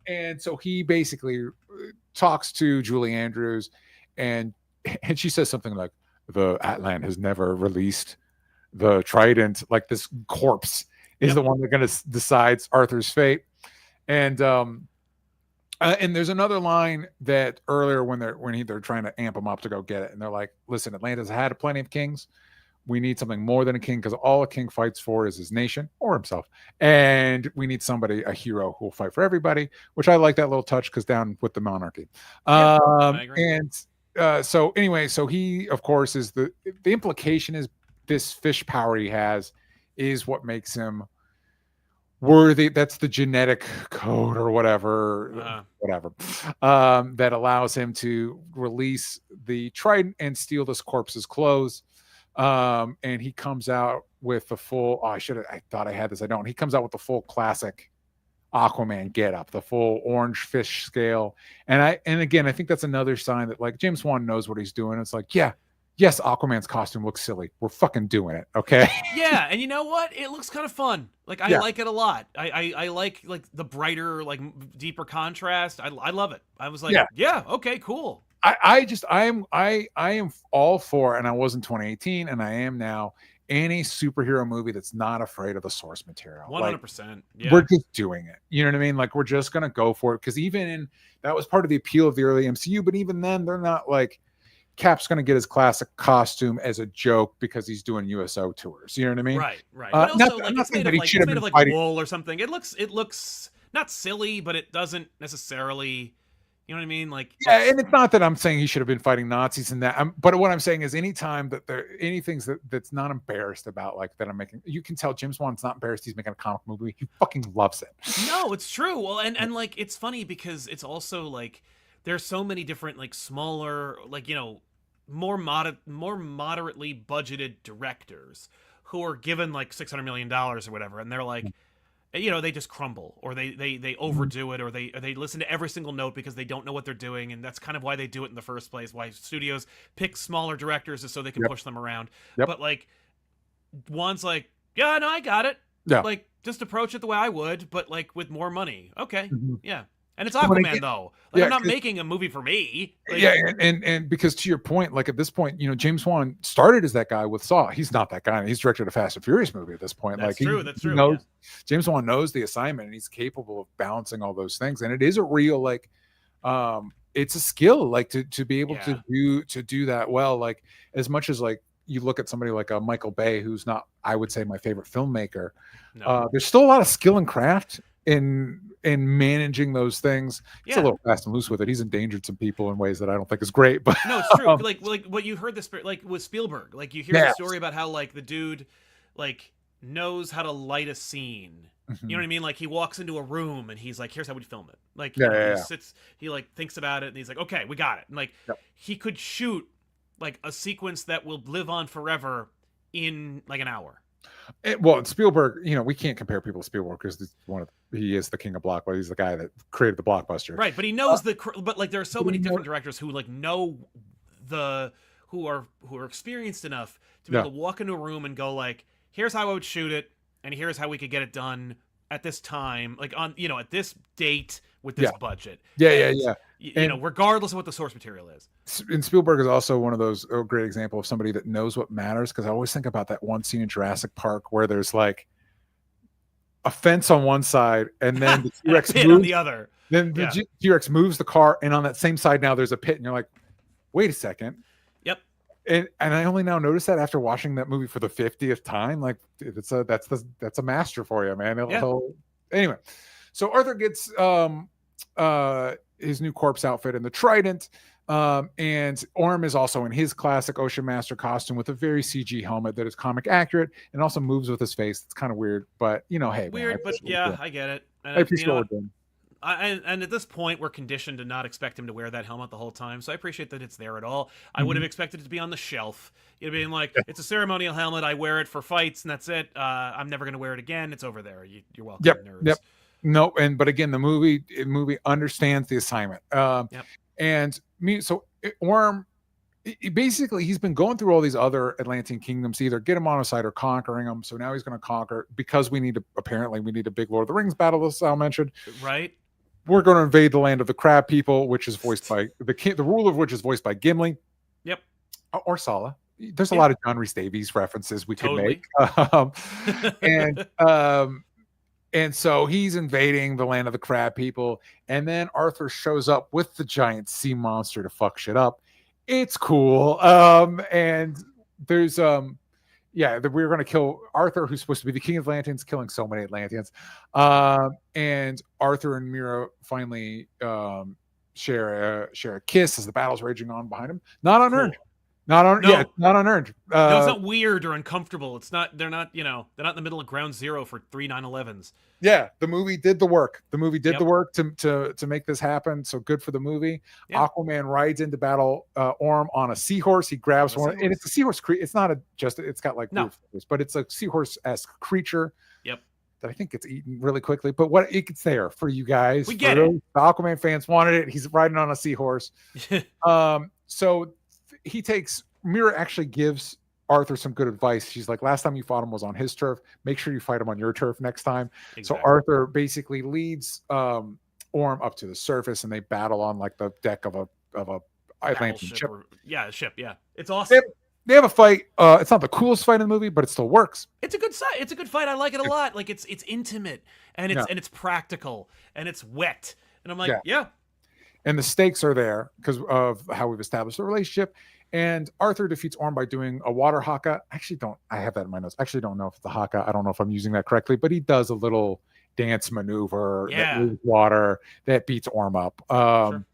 And so he basically talks to Julie Andrews, and she says something like, the Atlant has never released the trident. Like, this corpse is the one that going to decides Arthur's fate. And there's another line that earlier when they're trying to amp him up to go get it, and they're like, listen, Atlantis had plenty of kings. We need something more than a king, because all a king fights for is his nation or himself. And we need a hero who will fight for everybody, which I like that little touch, because down with the monarchy. So anyway, so he, of course, is the implication is this fish power he has is what makes him worthy. That's the genetic code or whatever, that allows him to release the trident and steal this corpse's clothes. And he comes out with the full. Oh, I thought I had this. I don't. He comes out with the full classic Aquaman get up, the full orange fish scale. And again, I think that's another sign that like James Wan knows what he's doing. It's like, yeah, yes, Aquaman's costume looks silly. We're fucking doing it. Okay. Yeah. And you know what? It looks kind of fun. Like, I like it a lot. I like the brighter, like deeper contrast. I love it. I was like, yeah, okay, cool. I am all for, and I was in 2018 and I am now, any superhero movie that's not afraid of the source material. 100%. Yeah. We're just doing it. You know what I mean? Like, we're just going to go for it. Because that was part of the appeal of the early MCU. But even then, they're not like, Cap's going to get his classic costume as a joke because he's doing USO tours. You know what I mean? Right. But also, it's made of like wool or something. It looks not silly, but it doesn't necessarily... You know what I mean? Like, yeah, and it's not that I'm saying he should have been fighting Nazis in that. But what I'm saying is, anytime that anything that's not embarrassed about, like that I'm making, you can tell James Wan's not embarrassed. He's making a comic movie. He fucking loves it. No, it's true. Well, and like it's funny because it's also like there's so many different like smaller, like more moderately budgeted directors who are given like $600 million or whatever, and they're like. They just crumble, or they overdo it, or they listen to every single note because they don't know what they're doing, and that's kind of why they do it in the first place. Why studios pick smaller directors is so they can push them around. But like, Wan's like, yeah, no, I got it. Yeah, like just approach it the way I would, but like with more money. Okay, yeah. And it's Aquaman, though. Like, I'm not making a movie for me. Like, yeah, and because to your point, like at this point, James Wan started as that guy with Saw. He's not that guy. He's directed a Fast and Furious movie at this point. That's true. That's true. James Wan knows the assignment, and he's capable of balancing all those things. And it is a real like, it's a skill, like to be able to do that well. Like as much as like you look at somebody like a Michael Bay, who's not, I would say, my favorite filmmaker. No. There's still a lot of skill and craft in managing those things. He's a little fast and loose with it. He's endangered some people in ways that I don't think is great. But no, it's true. like what you heard like with Spielberg. Like you hear the story about how like the dude like knows how to light a scene. Mm-hmm. You know what I mean? Like he walks into a room and he's like, "Here's how we film it." Like he sits, he like thinks about it, and he's like, "Okay, we got it." And like he could shoot like a sequence that will live on forever in like an hour. Well, Spielberg, we can't compare people to Spielberg because he is the king of blockbuster. He's the guy that created the blockbuster, right? But he knows but like there are so many different directors who like know who are experienced enough to be able to walk into a room and go like, "Here's how I would shoot it, and here's how we could get it done at this time, like on at this date with this budget." And, regardless of what the source material is. And Spielberg is also one of those great example of somebody that knows what matters, because I always think about that one scene in Jurassic Park where there's like a fence on one side and then the T-Rex moves on the other. Then the T-Rex moves the car, and on that same side now there's a pit, and you're like, wait a second. Yep. And I only now noticed that after watching that movie for the 50th time. Like that's a master for you, man. Anyway, so Arthur gets his new corpse outfit and the trident, and Orm is also in his classic Ocean Master costume with a very CG helmet that is comic accurate and also moves with his face. It's kind of weird, but hey, weird, but I get it. And I appreciate what we're doing. And at this point, we're conditioned to not expect him to wear that helmet the whole time, so I appreciate that it's there at all. I would have expected it to be on the shelf. It'd be like, it's a ceremonial helmet. I wear it for fights, and that's it. I'm never going to wear it again. It's over there. You're welcome, nerds. Yep. No, but again, the movie understands the assignment. And so Orm, basically, he's been going through all these other Atlantean kingdoms, either get him on his side or conquering them. So now he's going to conquer, because we need a big Lord of the Rings battle, as Sal mentioned. Right. We're going to invade the land of the crab people, which is voiced by the ruler of which is voiced by Gimli. Yep. Or Sala. There's a lot of John Rhys Davies references we could make. And so he's invading the land of the crab people, and then Arthur shows up with the giant sea monster to fuck shit up. It's cool. And there's we're going to kill Arthur, who's supposed to be the king of Atlanteans, killing so many Atlanteans. And Arthur and Mera finally share a kiss as the battle's raging on behind him. Not unearned. Not on. No. Yeah, not unearned. No, it's not weird or uncomfortable. It's not. They're not. They're not in the middle of ground zero for 3 9/11s. Yeah, the movie did the work. The movie did the work to make this happen. So good for the movie. Yep. Aquaman rides into battle Orm on a seahorse. He grabs one, and it's a seahorse. It's not it's got like feathers, but it's a seahorse-esque creature. Yep. That I think gets eaten really quickly. But it's there for you guys. We get it. The Aquaman fans wanted it. He's riding on a seahorse. So Mera actually gives Arthur some good advice. She's like, last time you fought him was on his turf. Make sure you fight him on your turf next time. Exactly. So Arthur basically leads Orm up to the surface, and they battle on like the deck of a Atlantis ship. Ship. Yeah, it's awesome. They have a fight. It's not the coolest fight in the movie, but it still works. It's a good fight. It's a good fight. I like it a lot. Like it's intimate and it's practical and it's wet. And I'm like, yeah. And the stakes are there because of how we've established the relationship. And Arthur defeats Orm by doing a water haka. I have that in my notes. Actually don't know if it's a haka. I don't know if I'm using that correctly, but he does a little dance maneuver that moves water that beats Orm up. Sure.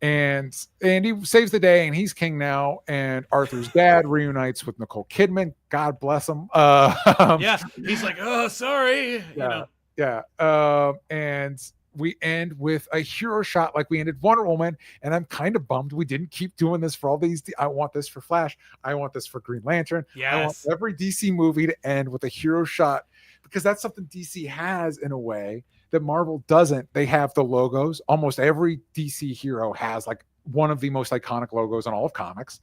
And he saves the day, and he's king now. And Arthur's dad reunites with Nicole Kidman. God bless him. He's like, oh, sorry. And we end with a hero shot like we ended Wonder Woman, and I'm kind of bummed we didn't keep doing this for all these. I want this for Flash. I want this for Green Lantern. Yes. I want every DC movie to end with a hero shot, because that's something DC has in a way that Marvel doesn't. They have the logos. Almost every DC hero has like one of the most iconic logos in all of comics.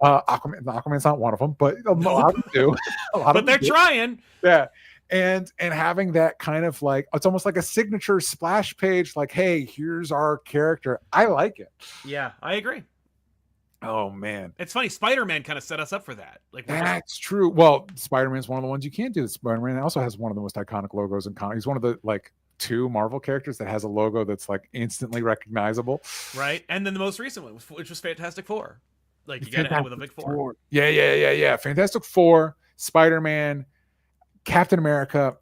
Aquaman's not one of them, but a lot of them do. But they're trying. Yeah. And having that kind of like, it's almost like a signature splash page, like, hey, here's our character. I like it. Yeah, I agree. Oh man, it's funny. Spider-Man kind of set us up for that. Like that's true. Well, Spider-Man's one of the ones you can't do. Spider-Man also has one of the most iconic logos in comics. He's one of the like 2 Marvel characters that has a logo that's like instantly recognizable. Right, and then the most recent one, which was Fantastic Four. Like you got to end with a big 4. Yeah. Fantastic Four, Spider-Man, Captain America.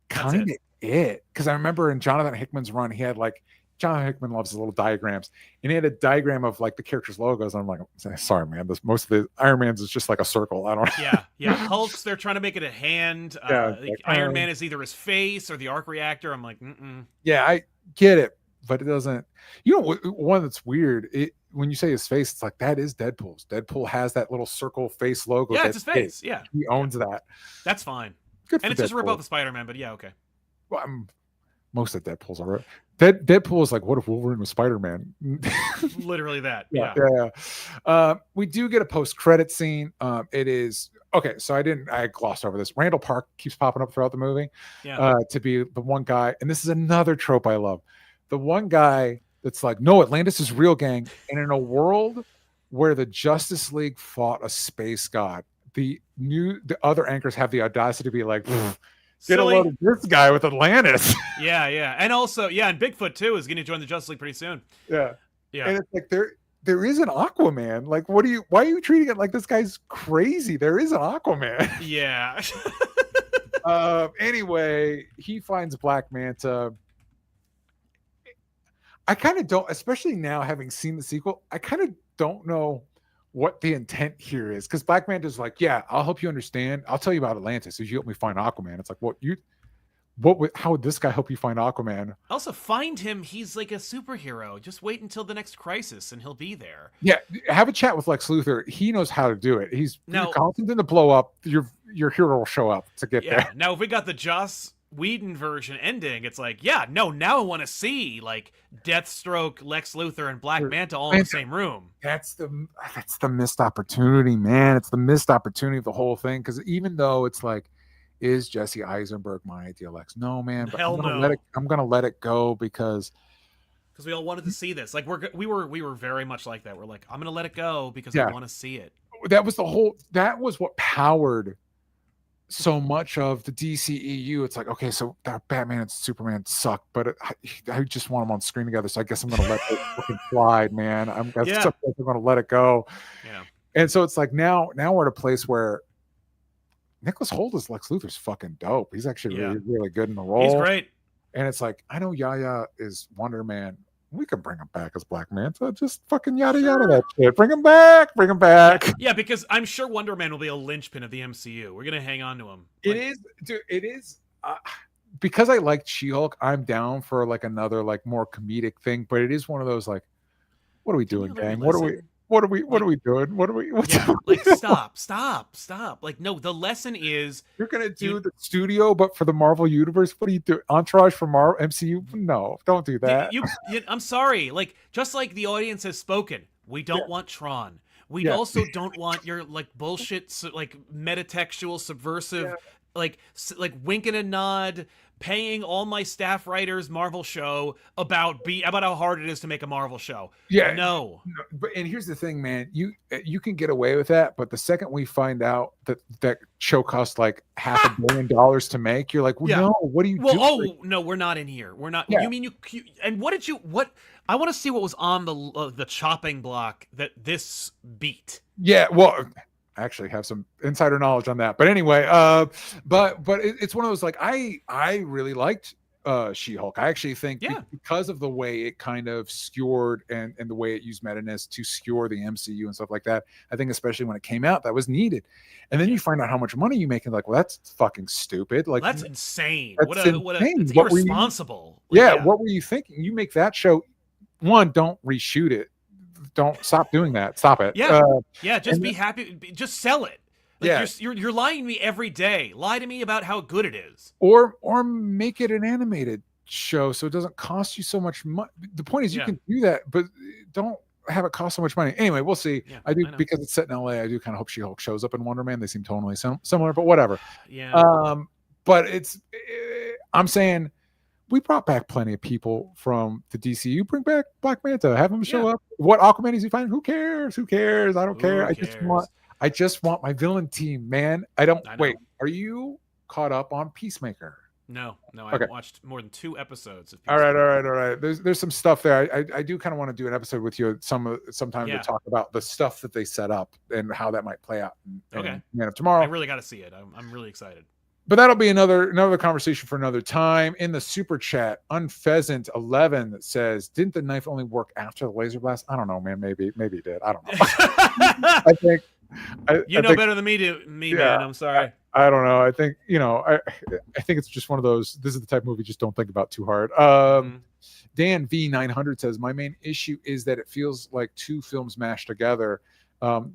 Kind of it. Because I remember in Jonathan Hickman's run, he had like, Jonathan Hickman loves his little diagrams, and he had a diagram of like the characters' logos. And I'm like, sorry, man, most of the Iron Man's is just like a circle. I don't know. Yeah. Hulk's, they're trying to make it a hand. Iron Man is either his face or the arc reactor. I'm like, yeah, I get it, but it doesn't. You know, one that's weird. When you say his face, it's like that is Deadpool's. Deadpool has that little circle face logo. Yeah, it's his face. Yeah, he owns that. That's fine. Good, and it's Deadpool. just a rip off of Spider-Man, but yeah, okay. Well, most of Deadpool's are right. Deadpool is like, what if Wolverine was Spider-Man? Literally that. Yeah. We do get a post-credit scene. It is okay. So I glossed over this. Randall Park keeps popping up throughout the movie to be the one guy. And this is another trope I love. The one guy that's like, no, Atlantis is real, gang. And in a world where the Justice League fought a space god, the other anchors have the audacity to be like, get a load of this guy with Atlantis. Yeah. And also, and Bigfoot too is going to join the Justice League pretty soon. Yeah. And it's like there is an Aquaman. Like, why are you treating it like this guy's crazy? There is an Aquaman. Yeah. Anyway, he finds Black Manta. I kind of don't, especially now having seen the sequel, I kind of don't know what the intent here is, because Black Manta's like, yeah, I'll help you understand. I'll tell you about Atlantis if you help me find Aquaman. It's like, how would this guy help you find Aquaman? Also, find him. He's like a superhero. Just wait until the next crisis, and he'll be there. Yeah, have a chat with Lex Luthor. He knows how to do it. He's confident to blow up. Your hero will show up to get there. Now, if we got the Joss Whedon version ending, it's like, now I want to see like Deathstroke, Lex Luthor, and Black Manta all in the same room. That's the missed opportunity, man. It's the missed opportunity of the whole thing, because even though it's like, is Jesse Eisenberg my ideal Lex? No, man. But I'm gonna let it go because we all wanted to see this. Like we were very much like that. We're like, I'm gonna let it go because I want to see it. That was what powered so much of the DCEU. It's like, okay, so that Batman and Superman suck, but I just want them on screen together, so I guess I'm gonna let it fucking slide, man. I'm gonna let it go. Yeah. And so it's like now we're at a place where Nicholas Hoult as Lex Luthor's fucking dope. He's actually really, really good in the role. He's great. And it's like, I know Yaya is Wonder Man, we can bring him back as Black Manta. Just fucking yada yada that shit. Bring him back. Bring him back. Yeah, because I'm sure Wonder Man will be a linchpin of the MCU. We're gonna hang on to him. It is, dude. It is. Because I liked She-Hulk, I'm down for like another like more comedic thing. But it is one of those like, what are we doing, gang? What are we doing? Stop. Like, no, the lesson is you're gonna do the studio, but for the Marvel universe. What do you do? Entourage for Marvel MCU? No, don't do that. I'm sorry. Like, just like the audience has spoken, we don't want Tron. We also don't want your like bullshit, like metatextual, subversive, like wink and a nod, paying all my staff writers Marvel show about how hard it is to make a Marvel show. No. But and here's the thing, man. You can get away with that, but the second we find out that show costs like $500 million to make, you're like, well, no, what are you doing? Oh no, we're not in here. We're not. You mean you? And what did you? What? I want to see what was on the chopping block that this beat. Yeah, well, I actually have some insider knowledge on that. But anyway, but it's one of those like I really liked She-Hulk. I actually think because of the way it kind of skewered and the way it used meta-ness to skewer the MCU and stuff like that, I think especially when it came out, that was needed. And then you find out how much money you make and like, well, that's fucking stupid. Like that's insane. That's insane. It's irresponsible. What were you thinking? You make that show. One, don't reshoot it. Don't stop doing that. Stop it. Just be happy. Just sell it. Like you're lying to me every day. Lie to me about how good it is. Or make it an animated show so it doesn't cost you so much money. The point is you can do that, but don't have it cost so much money. Anyway, we'll see. I do because it's set in LA. I do kind of hope She-Hulk shows up in Wonder Man. They seem totally similar, but whatever. But I'm saying we brought back plenty of people from the DCU. Bring back Black Manta. Have him show up. What Aquaman is he fighting? Who cares? I don't care. I just want my villain team, man. Wait, are you caught up on Peacemaker? No, I haven't watched more than 2 episodes of Peacemaker. All right. There's some stuff there. I do kind of want to do an episode with you sometime to talk about the stuff that they set up and how that might play out in Man of Tomorrow. I really got to see it. I'm really excited. But that'll be another conversation for another time. In the super chat, Unpheasant11 that says, "Didn't the knife only work after the laser blast?" I don't know, man. Maybe it did. I don't know. I think you know better than me, man. I'm sorry. I don't know. I think I think it's just one of those. This is the type of movie you just don't think about too hard. Dan V900 says, "My main issue is that it feels like 2 films mashed together.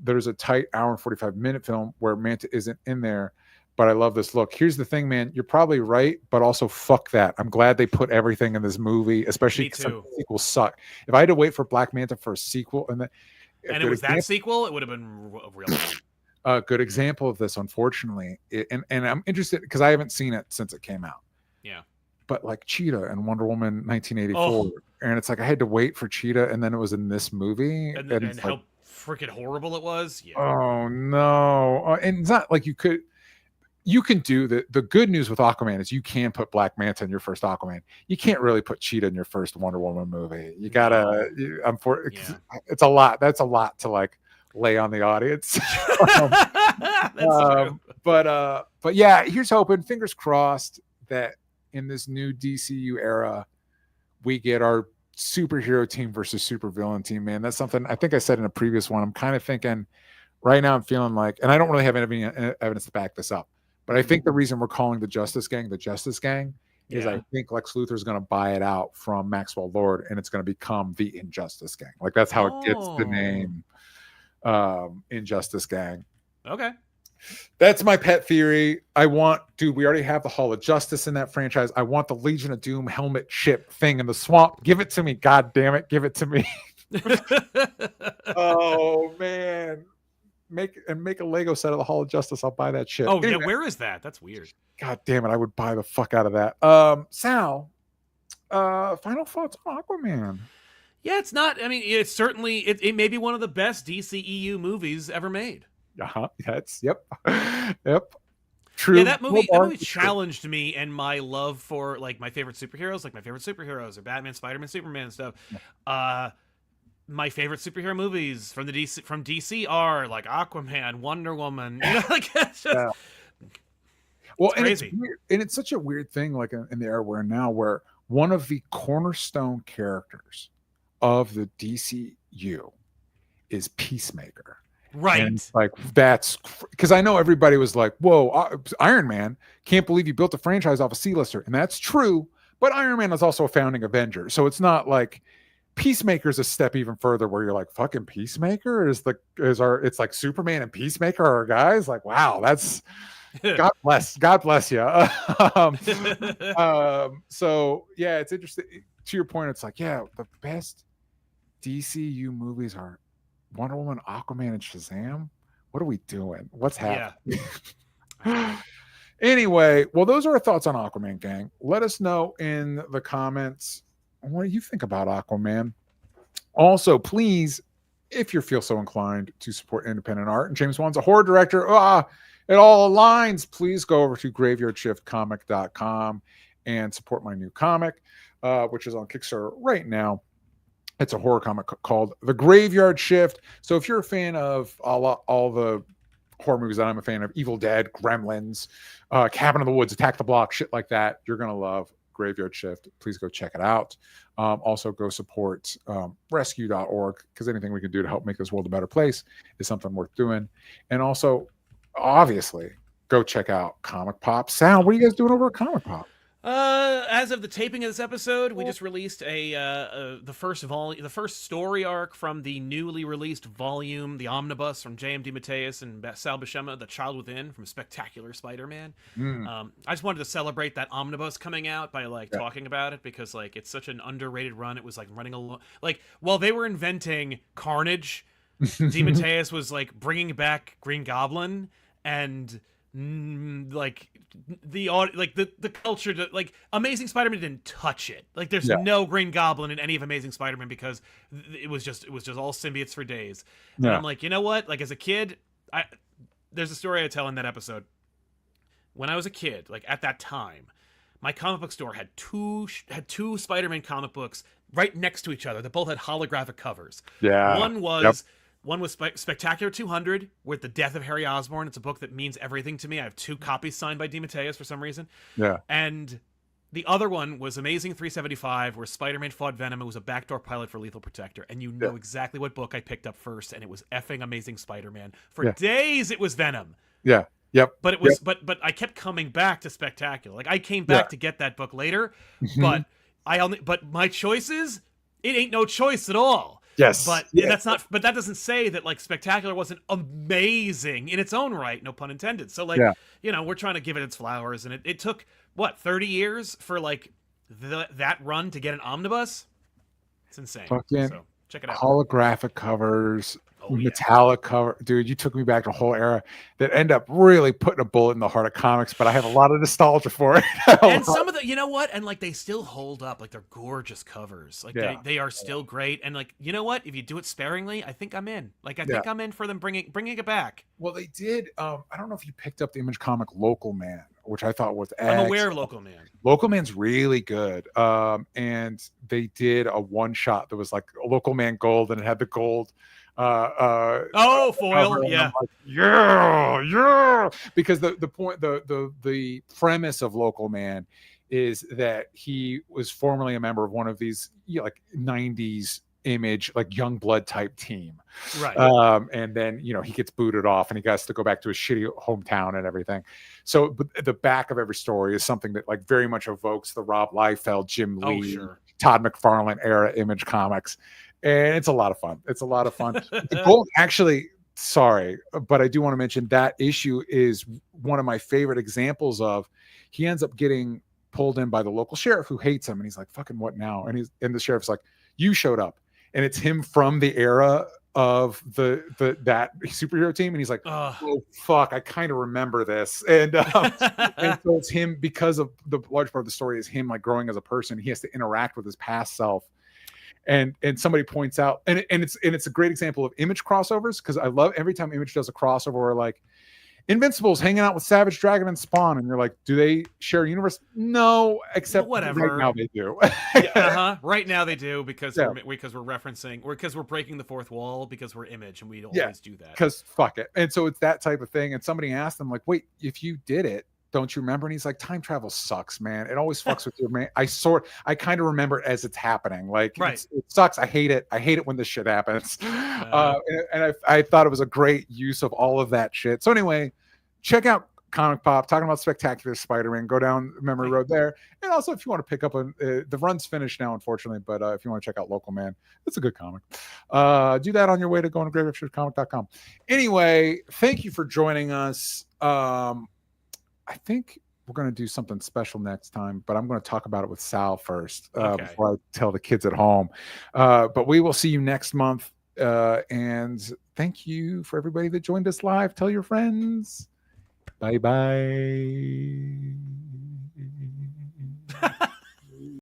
There's a tight hour and 45-minute film where Manta isn't in there. But I love this look. Here's the thing, man. You're probably right, but also fuck that. I'm glad they put everything in this movie, especially because sequels suck. If I had to wait for Black Manta for a sequel, and it was that sequel, it would have been real. A good example of this, unfortunately, and I'm interested because I haven't seen it since it came out. Yeah. But like Cheetah and Wonder Woman 1984, and it's like I had to wait for Cheetah, and then it was in this movie, and how freaking horrible it was. Yeah. Oh no! And it's not like you can do the good news with Aquaman is you can put Black Manta in your first Aquaman. You can't really put Cheetah in your first Wonder Woman movie. You gotta. It's a lot. That's a lot to like lay on the audience. That's true. But yeah, here's hoping. Fingers crossed that in this new DCU era, we get our superhero team versus supervillain team. Man, that's something I think I said in a previous one. I'm kind of thinking right now. I'm feeling like, and I don't really have any evidence to back this up. But I think the reason we're calling the Justice Gang is I think Lex Luthor is going to buy it out from Maxwell Lord, and it's going to become the Injustice Gang. Like that's how it gets the name Injustice Gang. Okay. That's my pet theory. We already have the Hall of Justice in that franchise. I want the Legion of Doom helmet ship thing in the swamp. Give it to me. God damn it. Give it to me. Oh, man. Make a Lego set of the Hall of Justice. I'll buy that shit. Oh, anyway, where is that? That's weird. God damn it. I would buy the fuck out of that. Sal, final thoughts on Aquaman? Yeah, it's not. I mean, it's certainly, it may be one of the best DCEU movies ever made. Yep. True. Yeah, that movie challenged me and my love for like my favorite superheroes. Like my favorite superheroes are Batman, Spider-Man, Superman and stuff. My favorite superhero movies from DC are like Aquaman, Wonder Woman. You know, like it's just, well, and it's weird, and it's such a weird thing, like in the era we're in now, where one of the cornerstone characters of the DCU is Peacemaker. Right. And like, that's because I know everybody was like, whoa, Iron Man, can't believe you built a franchise off a C-lister. And that's true. But Iron Man is also a founding Avenger. So it's not like Peacemaker's a step even further where you're like, fucking Peacemaker it's like Superman and Peacemaker are guys. Like, wow, that's God bless you. So yeah, it's interesting. To your point, it's like, yeah, the best DCU movies are Wonder Woman, Aquaman, and Shazam. What are we doing? What's happening? Yeah. Anyway, well, those are our thoughts on Aquaman, gang. Let us know in the comments what do you think about Aquaman. Also, please, if you feel so inclined to support independent art, and James Wan's a horror director, it all aligns. Please go over to graveyardshiftcomic.com and support my new comic, which is on Kickstarter right now. It's a horror comic called The Graveyard Shift. So if you're a fan of all the horror movies that I'm a fan of, Evil Dead, Gremlins, Cabin in the Woods, Attack the Block, shit like that, you're going to love Graveyard Shift. Please go check it out. Also go support rescue.org, because anything we can do to help make this world a better place is something worth doing. And also, obviously, go check out Comic Pop. Sal, what are you guys doing over at Comic Pop? As of the taping of this episode, we just released the first story arc from the newly released volume, the Omnibus from J.M. DeMatteis and Sal Buscema, The Child Within from Spectacular Spider-Man. I just wanted to celebrate that Omnibus coming out by talking about it, because it's such an underrated run. It was running along, while they were inventing Carnage, DeMatteis was bringing back Green Goblin and the culture to Amazing Spider-Man didn't touch it. There's no Green Goblin in any of Amazing Spider-Man, because it was just all symbiotes for days. And I'm like, you know what? As a kid, there's a story I tell in that episode. When I was a kid, at that time, my comic book store had two Spider-Man comic books right next to each other that both had holographic covers. Yeah. One was Spectacular 200 with The Death of Harry Osborn. It's a book that means everything to me. I have 2 copies signed by DeMatteis for some reason. Yeah. And the other one was Amazing 375, where Spider-Man fought Venom. It was a backdoor pilot for Lethal Protector. And you know exactly what book I picked up first, and it was effing Amazing Spider-Man. For days, it was Venom. Yeah. Yep. But it was but I kept coming back to Spectacular. I came back to get that book later, but my choices, it ain't no choice at all. Yes. But that's not. But that doesn't say that Spectacular wasn't amazing in its own right. No pun intended. So we're trying to give it its flowers, and it took 30 years for that run to get an omnibus. It's insane. So check it out. Holographic covers, metallic cover, dude. You took me back to a whole era that end up really putting a bullet in the heart of comics. But I have a lot of nostalgia for it. And some of the, you know what? And they still hold up. They're gorgeous covers. They are still great. And you know what? If you do it sparingly, I think I'm in. I think I'm in for them bringing it back. Well, they did. I don't know if you picked up the Image comic Local Man, which I thought was. I'm aware of Local Man. Local Man's really good. And they did a one shot that was Local Man Gold, and it had the gold. Foil, yeah. Yeah. Because the premise of Local Man is that he was formerly a member of one of these 90s Image young blood type team, right? And then he gets booted off and he has to go back to his shitty hometown and everything. So the back of every story is something that very much evokes the Rob Liefeld, Jim Lee, Todd McFarlane era Image comics. And it's a lot of fun. The gold, actually, sorry, but I do want to mention that issue is one of my favorite examples of he ends up getting pulled in by the local sheriff who hates him. And he's like, fucking what now? And the sheriff's like, you showed up. And it's him from the era of that superhero team. And he's like, oh, fuck, I kind of remember this. And, and so it's him, because of the large part of the story is him growing as a person. He has to interact with his past self. And somebody points out, and it's a great example of Image crossovers, because I love every time Image does a crossover where Invincible's hanging out with Savage Dragon and Spawn, and you're like, do they share a universe? No, except whatever. Right now they do. Right now they do, because we're referencing, or because we're breaking the fourth wall, because we're Image and we don't always do that. Because fuck it. And so it's that type of thing. And somebody asked them wait, if you did it, don't you remember? And he's like, time travel sucks, man. It always fucks with your man. I kind of remember it as it's happening. Like, right. it sucks. I hate it. I hate it when this shit happens. And I thought it was a great use of all of that shit. So anyway, check out Comic Pop, talking about Spectacular Spider-Man. Go down memory road there. And also, if you want to pick up the run's finished now, unfortunately, but if you want to check out Local Man, it's a good comic. Do that on your way to going to graveyardshirtcomic.com. Anyway, thank you for joining us. I think we're going to do something special next time, but I'm going to talk about it with Sal first before I tell the kids at home. But we will see you next month. And thank you for everybody that joined us live. Tell your friends. Bye-bye.